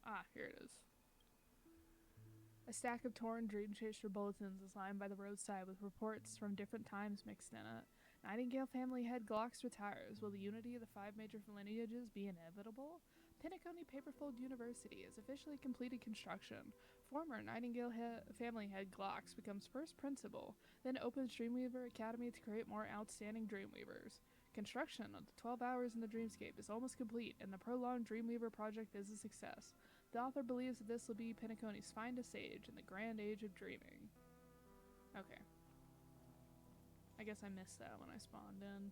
Ah, here it is. A stack of torn Dream Chaser bulletins is lined by the roadside with reports from different times mixed in it. Nightingale family head Glocks retires. Will the unity of the 5 major lineages be inevitable? Penacony Paperfold University has officially completed construction. Former Nightingale family head Glocks becomes first principal, then opens Dreamweaver Academy to create more outstanding Dreamweavers. Construction of the 12 Hours in the Dreamscape is almost complete, and the prolonged Dreamweaver project is a success. The author believes that this will be Penacony's finest age in the grand age of dreaming. Okay. I guess I missed that when I spawned in.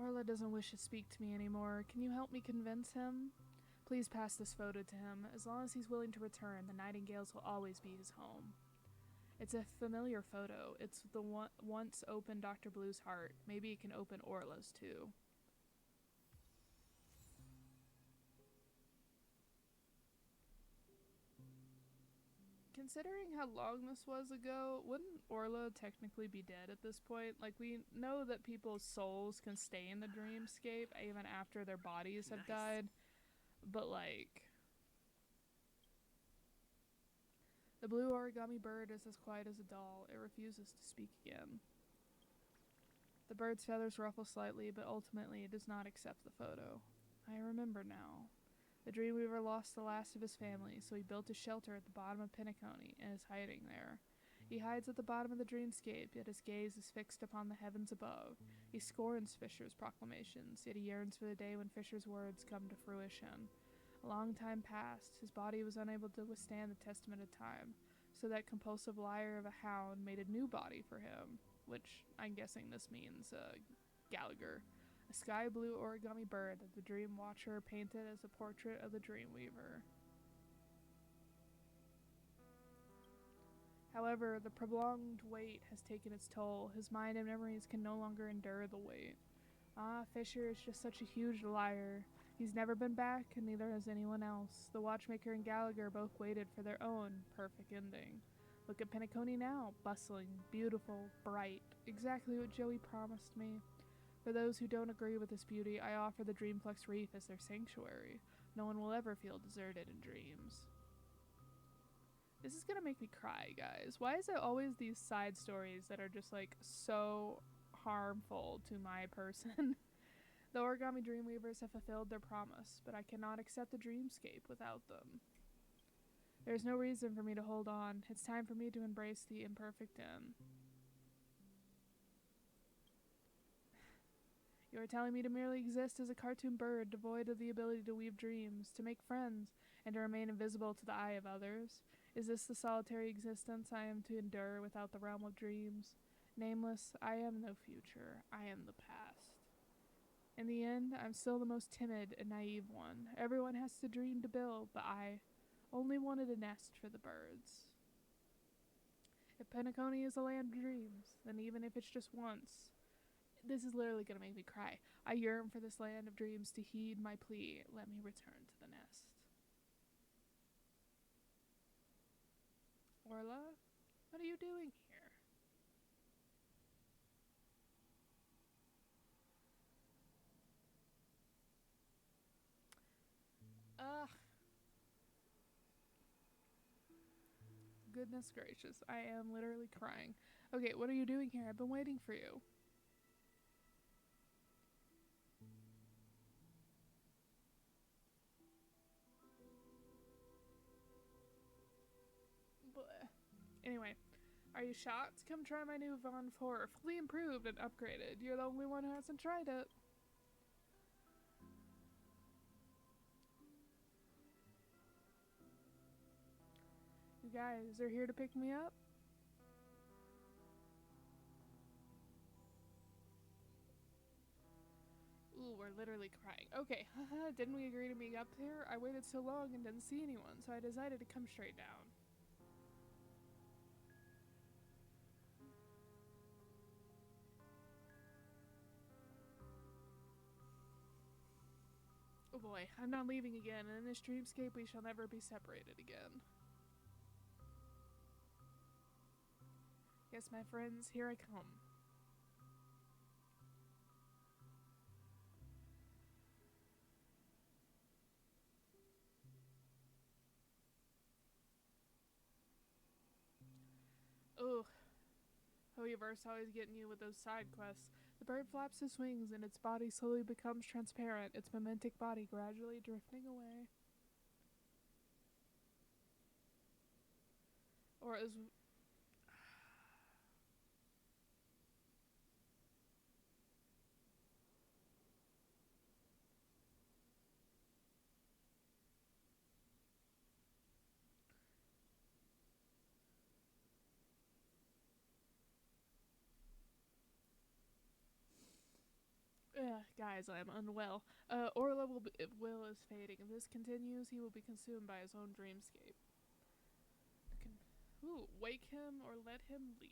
Orla doesn't wish to speak to me anymore. Can you help me convince him? Please pass this photo to him. As long as he's willing to return, the Nightingales will always be his home. It's a familiar photo. It's the once open Dr. Blue's heart. Maybe it can open Orla's too. Considering how long this was ago, wouldn't Orla technically be dead at this point? Like, we know that people's souls can stay in the dreamscape even after their bodies have died. But, like, the blue origami bird is as quiet as a doll. It refuses to speak again. The bird's feathers ruffle slightly, but ultimately it does not accept the photo. I remember now. The Dreamweaver lost the last of his family, so he built a shelter at the bottom of Penacony and is hiding there. He hides at the bottom of the dreamscape, yet his gaze is fixed upon the heavens above. He scorns Fisher's proclamations, yet he yearns for the day when Fisher's words come to fruition. A long time passed. His body was unable to withstand the testament of time, so that compulsive liar of a hound made a new body for him, which I'm guessing this means Gallagher. A sky blue origami bird that the Dream Watcher painted as a portrait of the Dreamweaver. However, the prolonged wait has taken its toll. His mind and memories can no longer endure the wait. Ah, Fisher is just such a huge liar. He's never been back, and neither has anyone else. The Watchmaker and Gallagher both waited for their own perfect ending. Look at Penacony now, bustling, beautiful, bright, exactly what Joey promised me. For those who don't agree with this beauty, I offer the Dreamplex Reef as their sanctuary. No one will ever feel deserted in dreams. This is gonna make me cry, guys. Why is it always these side stories that are just, like, so harmful to my person? The Origami Dreamweavers have fulfilled their promise, but I cannot accept the dreamscape without them. There's no reason for me to hold on. It's time for me to embrace the imperfect end. You are telling me to merely exist as a cartoon bird devoid of the ability to weave dreams, to make friends, and to remain invisible to the eye of others? Is this the solitary existence I am to endure without the realm of dreams? Nameless, I am no future. I am the past. In the end, I'm still the most timid and naive one. Everyone has to dream to build, but I only wanted a nest for the birds. If Penacony is a land of dreams, then even if it's just once, this is literally going to make me cry. I yearn for this land of dreams to heed my plea. Let me return to the nest. Orla, what are you doing here? Ugh. Goodness gracious, I am literally crying. Okay, what are you doing here? I've been waiting for you. Anyway, are you shocked? Come try my new Von 4, fully improved and upgraded. You're the only one who hasn't tried it. Guys, they're here to pick me up? Ooh, we're literally crying. Okay, haha, didn't we agree to meet up here? I waited so long and didn't see anyone, so I decided to come straight down. Oh boy, I'm not leaving again, and in this dreamscape we shall never be separated again. Yes, my friends, here I come. Ugh. Hoyoverse always getting you with those side quests. The bird flaps his wings and its body slowly becomes transparent, its mimetic body gradually drifting away. Or as guys, I am unwell. Orla will is fading. If this continues, he will be consumed by his own dreamscape. Wake him or let him leave.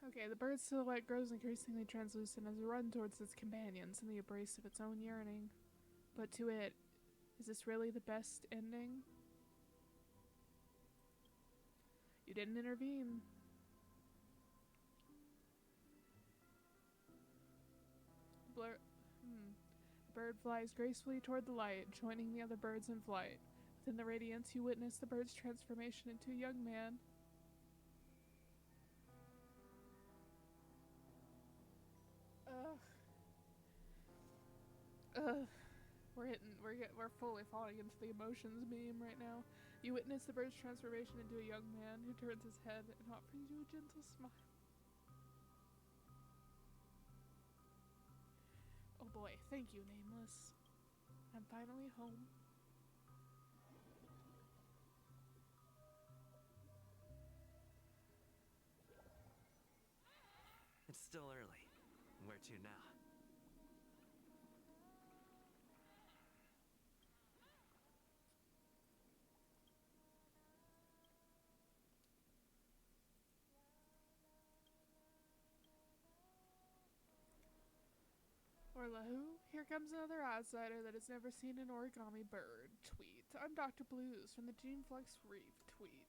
Okay, the bird's silhouette grows increasingly translucent as it runs towards its companions in the embrace of its own yearning. But to it, is this really the best ending? You didn't intervene. The bird flies gracefully toward the light, joining the other birds in flight. Within the radiance, you witness the bird's transformation into a young man. We're fully falling into the emotions meme right now. You witness the bird's transformation into a young man who turns his head and offers you a gentle smile. Oh boy, thank you, Nameless. I'm finally home. It's still early. Where to now? Orla who? Here comes another outsider that has never seen an origami bird. Tweet. I'm Dr. Blues from the Geneflux Reef. Tweet.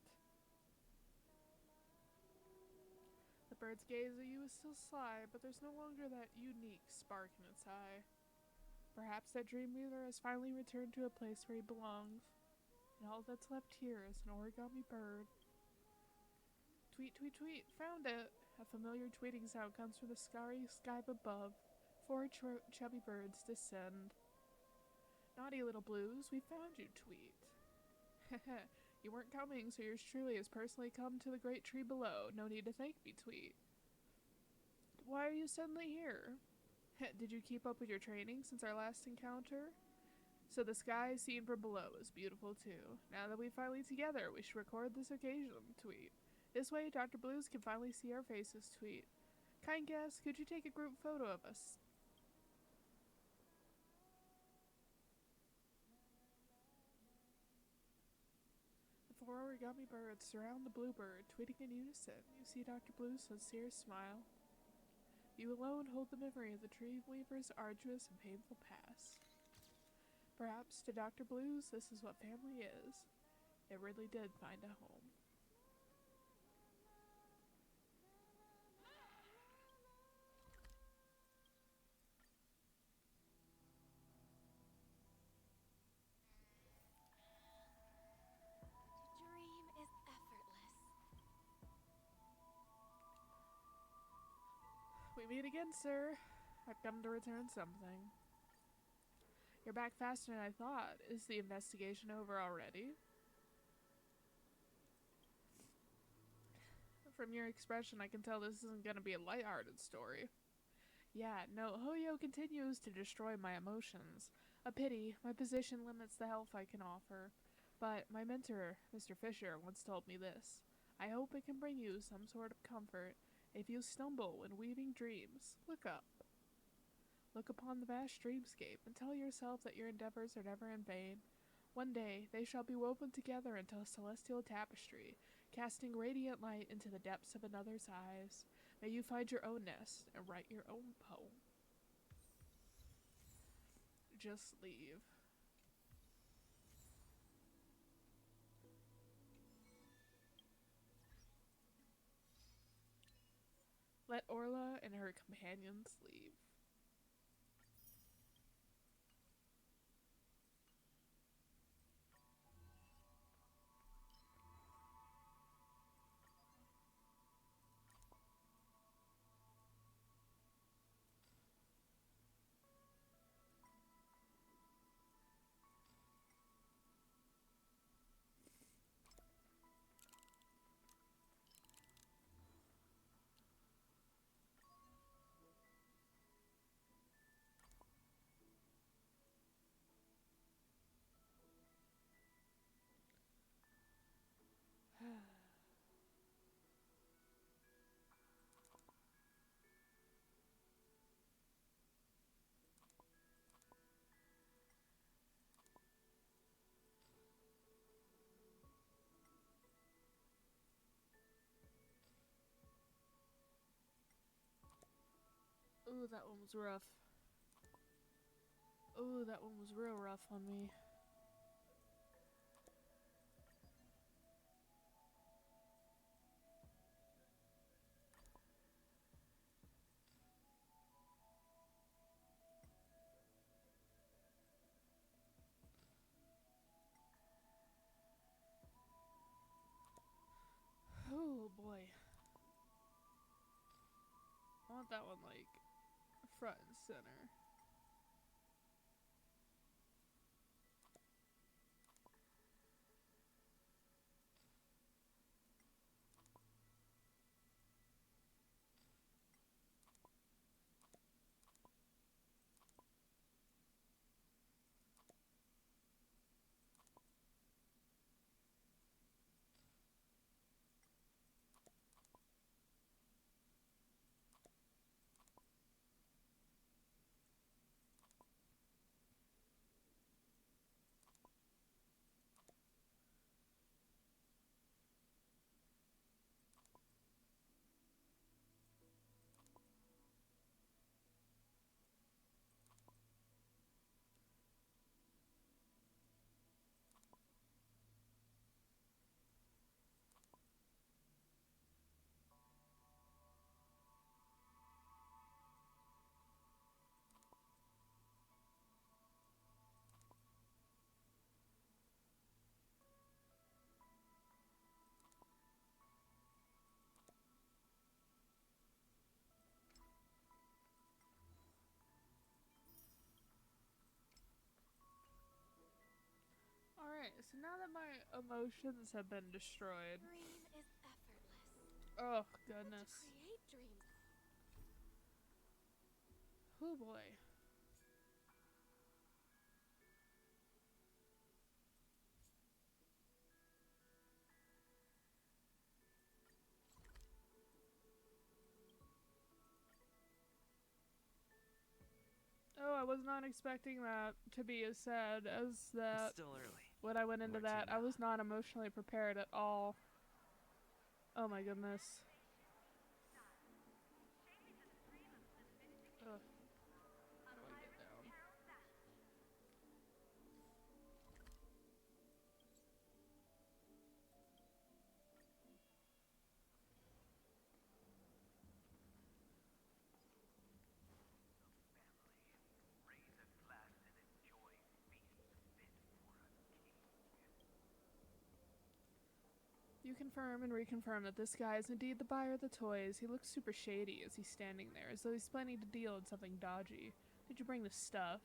The bird's gaze at you is still sly, but there's no longer that unique spark in its eye. Perhaps that Dreamweaver has finally returned to a place where he belongs, and all that's left here is an origami bird. Tweet, tweet, tweet. Found it. A familiar tweeting sound comes from the starry sky above. 4 chubby birds descend. Naughty little Blues, we found you, Tweet. Heh. You weren't coming, so yours truly has personally come to the great tree below. No need to thank me, Tweet. Why are you suddenly here? Did you keep up with your training since our last encounter? So the sky seen from below is beautiful too. Now that we're finally together, we should record this occasion, Tweet. This way, Dr. Blues can finally see our faces, Tweet. Kind guest, could you take a group photo of us? The 4 origami birds surround the bluebird, tweeting in unison. You see Dr. Blue's sincere smile. You alone hold the memory of the Dreamweaver's arduous and painful past. Perhaps to Dr. Blues, this is what family is. It really did find a home. We meet again, sir. I've come to return something. You're back faster than I thought. Is the investigation over already? From your expression, I can tell this isn't going to be a lighthearted story. Yeah, no, Hoyo continues to destroy my emotions. A pity, my position limits the help I can offer. But my mentor, Mr. Fisher, once told me this. I hope it can bring you some sort of comfort. If you stumble when weaving dreams, look up. Look upon the vast dreamscape and tell yourself that your endeavors are never in vain. One day, they shall be woven together into a celestial tapestry, casting radiant light into the depths of another's eyes. May you find your own nest and write your own poem. Just leave. Let Orla and her companions leave. Ooh, that one was rough. Ooh, that one was real rough on me. Oh boy. I want that one like front and center. Alright, so now that my emotions have been destroyed. Dream is effortless. Oh, But goodness. to create dreams, Oh boy. Oh, I was not expecting that to be as sad as that. It's still early. When I went into Where to that, I now? was not emotionally prepared at all. Oh my goodness. Ugh. How do I get down? You confirm and reconfirm that this guy is indeed the buyer of the toys. He looks super shady as he's standing there, as though he's planning to deal in something dodgy. Did you bring the stuff?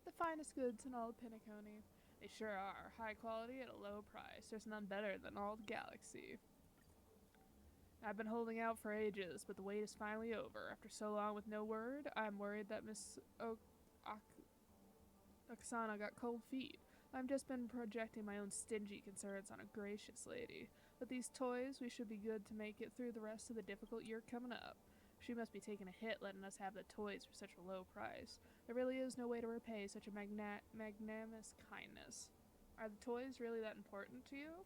The finest goods in all of Penacony. They sure are. High quality at a low price. There's none better than all the galaxy. I've been holding out for ages, but the wait is finally over. After so long with no word, I'm worried that Miss Oksana got cold feet. I've just been projecting my own stingy concerns on a gracious lady. With these toys, we should be good to make it through the rest of the difficult year coming up. She must be taking a hit letting us have the toys for such a low price. There really is no way to repay such a magnanimous kindness. Are the toys really that important to you?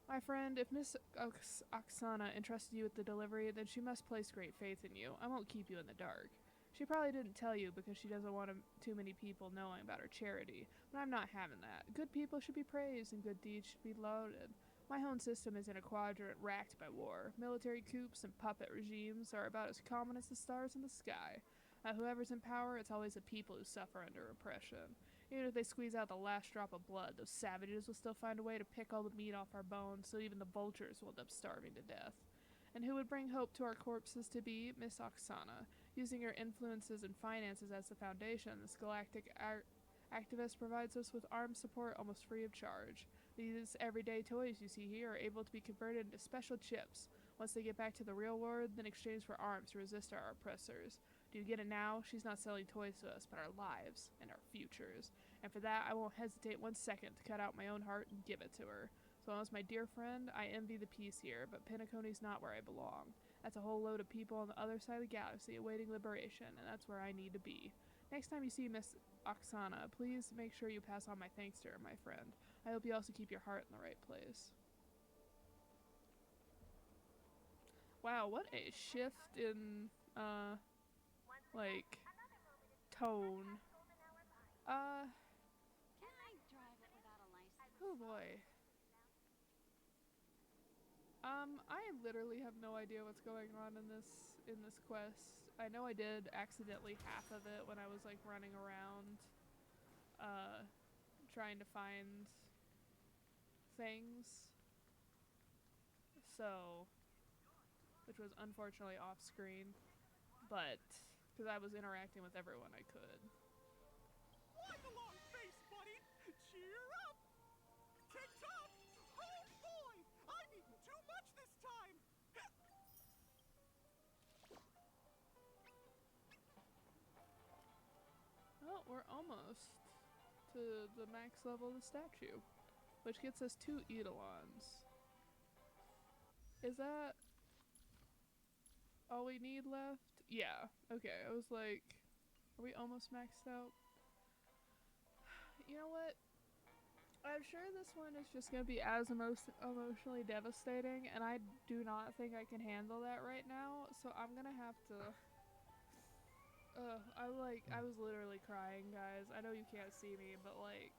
My friend, if Miss Oksana entrusted you with the delivery, then she must place great faith in you. I won't keep you in the dark. She probably didn't tell you because she doesn't want too many people knowing about her charity, but I'm not having that. Good people should be praised and good deeds should be lauded. My home system is in a quadrant racked by war. Military coups and puppet regimes are about as common as the stars in the sky. Whoever's in power, it's always the people who suffer under oppression. Even if they squeeze out the last drop of blood, those savages will still find a way to pick all the meat off our bones, so even the vultures will end up starving to death. And who would bring hope to our corpses to be? Miss Oksana. Using her influences and finances as the foundation, this galactic activist provides us with armed support almost free of charge. These everyday toys you see here are able to be converted into special chips. Once they get back to the real world, then exchange for arms to resist our oppressors. Do you get it now? She's not selling toys to us, but our lives and our futures. And for that, I won't hesitate 1 second to cut out my own heart and give it to her. So as my dear friend, I envy the peace here, but Pinnacony's not where I belong. That's a whole load of people on the other side of the galaxy awaiting liberation, and that's where I need to be. Next time you see Miss Oksana, please make sure you pass on my thanks to her, my friend. I hope you also keep your heart in the right place. Wow, what a shift in, like, tone. Can I drive it without a license? Oh boy. I literally have no idea what's going on in this quest. I know I did accidentally half of it when I was like running around trying to find things. So, which was unfortunately off screen, but because I was interacting with everyone I could. Like a long face, buddy! Cheer up! Tick-tock! Oh boy! I've eaten too much this time! Well, we're almost to the max level of the statue, which gets us 2 Eidolons. Is that all we need left? Yeah, okay, I was like, are we almost maxed out? You know what? I'm sure this one is just gonna be as emotionally devastating, and I do not think I can handle that right now, so I'm gonna have to... I was literally crying, guys. I know you can't see me, but like,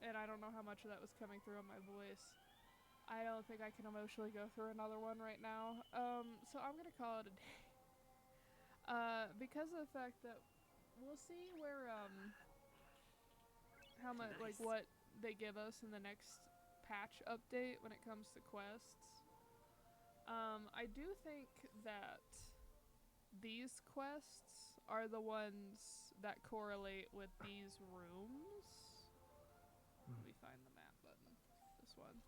and I don't know how much of that was coming through in my voice. I don't think I can emotionally go through another one right now. So I'm gonna call it a day. Because of the fact that we'll see where, how much, like, what they give us in the next patch update when it comes to quests. I do think that these quests are the ones that correlate with these rooms. Let me find the map button. This one.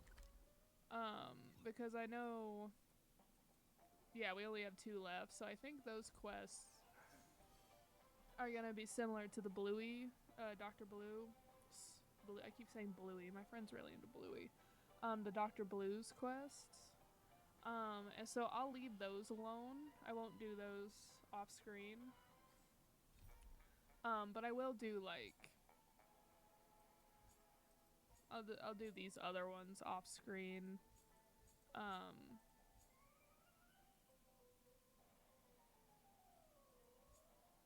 Because I know, yeah, we only have 2 left, so I think those quests are gonna be similar to the Bluey, Dr. Blue. I keep saying Bluey. My friend's really into Bluey. The Dr. Blue's quests. And so I'll leave those alone. I won't do those off screen. But I will do like, I'll do these other ones off screen.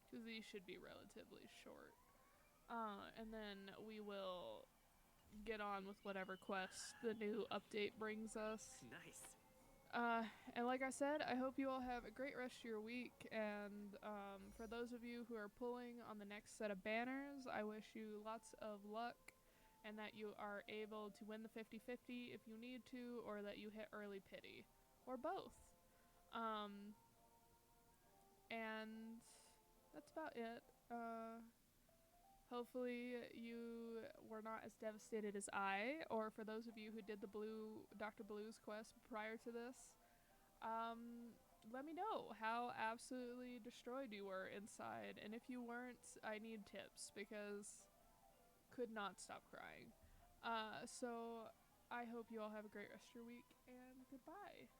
Because these should be relatively short. And then we will get on with whatever quest the new update brings us. Nice. And like I said, I hope you all have a great rest of your week, and for those of you who are pulling on the next set of banners, I wish you lots of luck, and that you are able to win the 50-50 if you need to, or that you hit early pity, or both. And that's about it. Hopefully you were not as devastated as I, or for those of you who did the Dr. Blue's quest prior to this. Let me know how absolutely destroyed you were inside, and if you weren't, I need tips because could not stop crying. So I hope you all have a great rest of your week, and goodbye.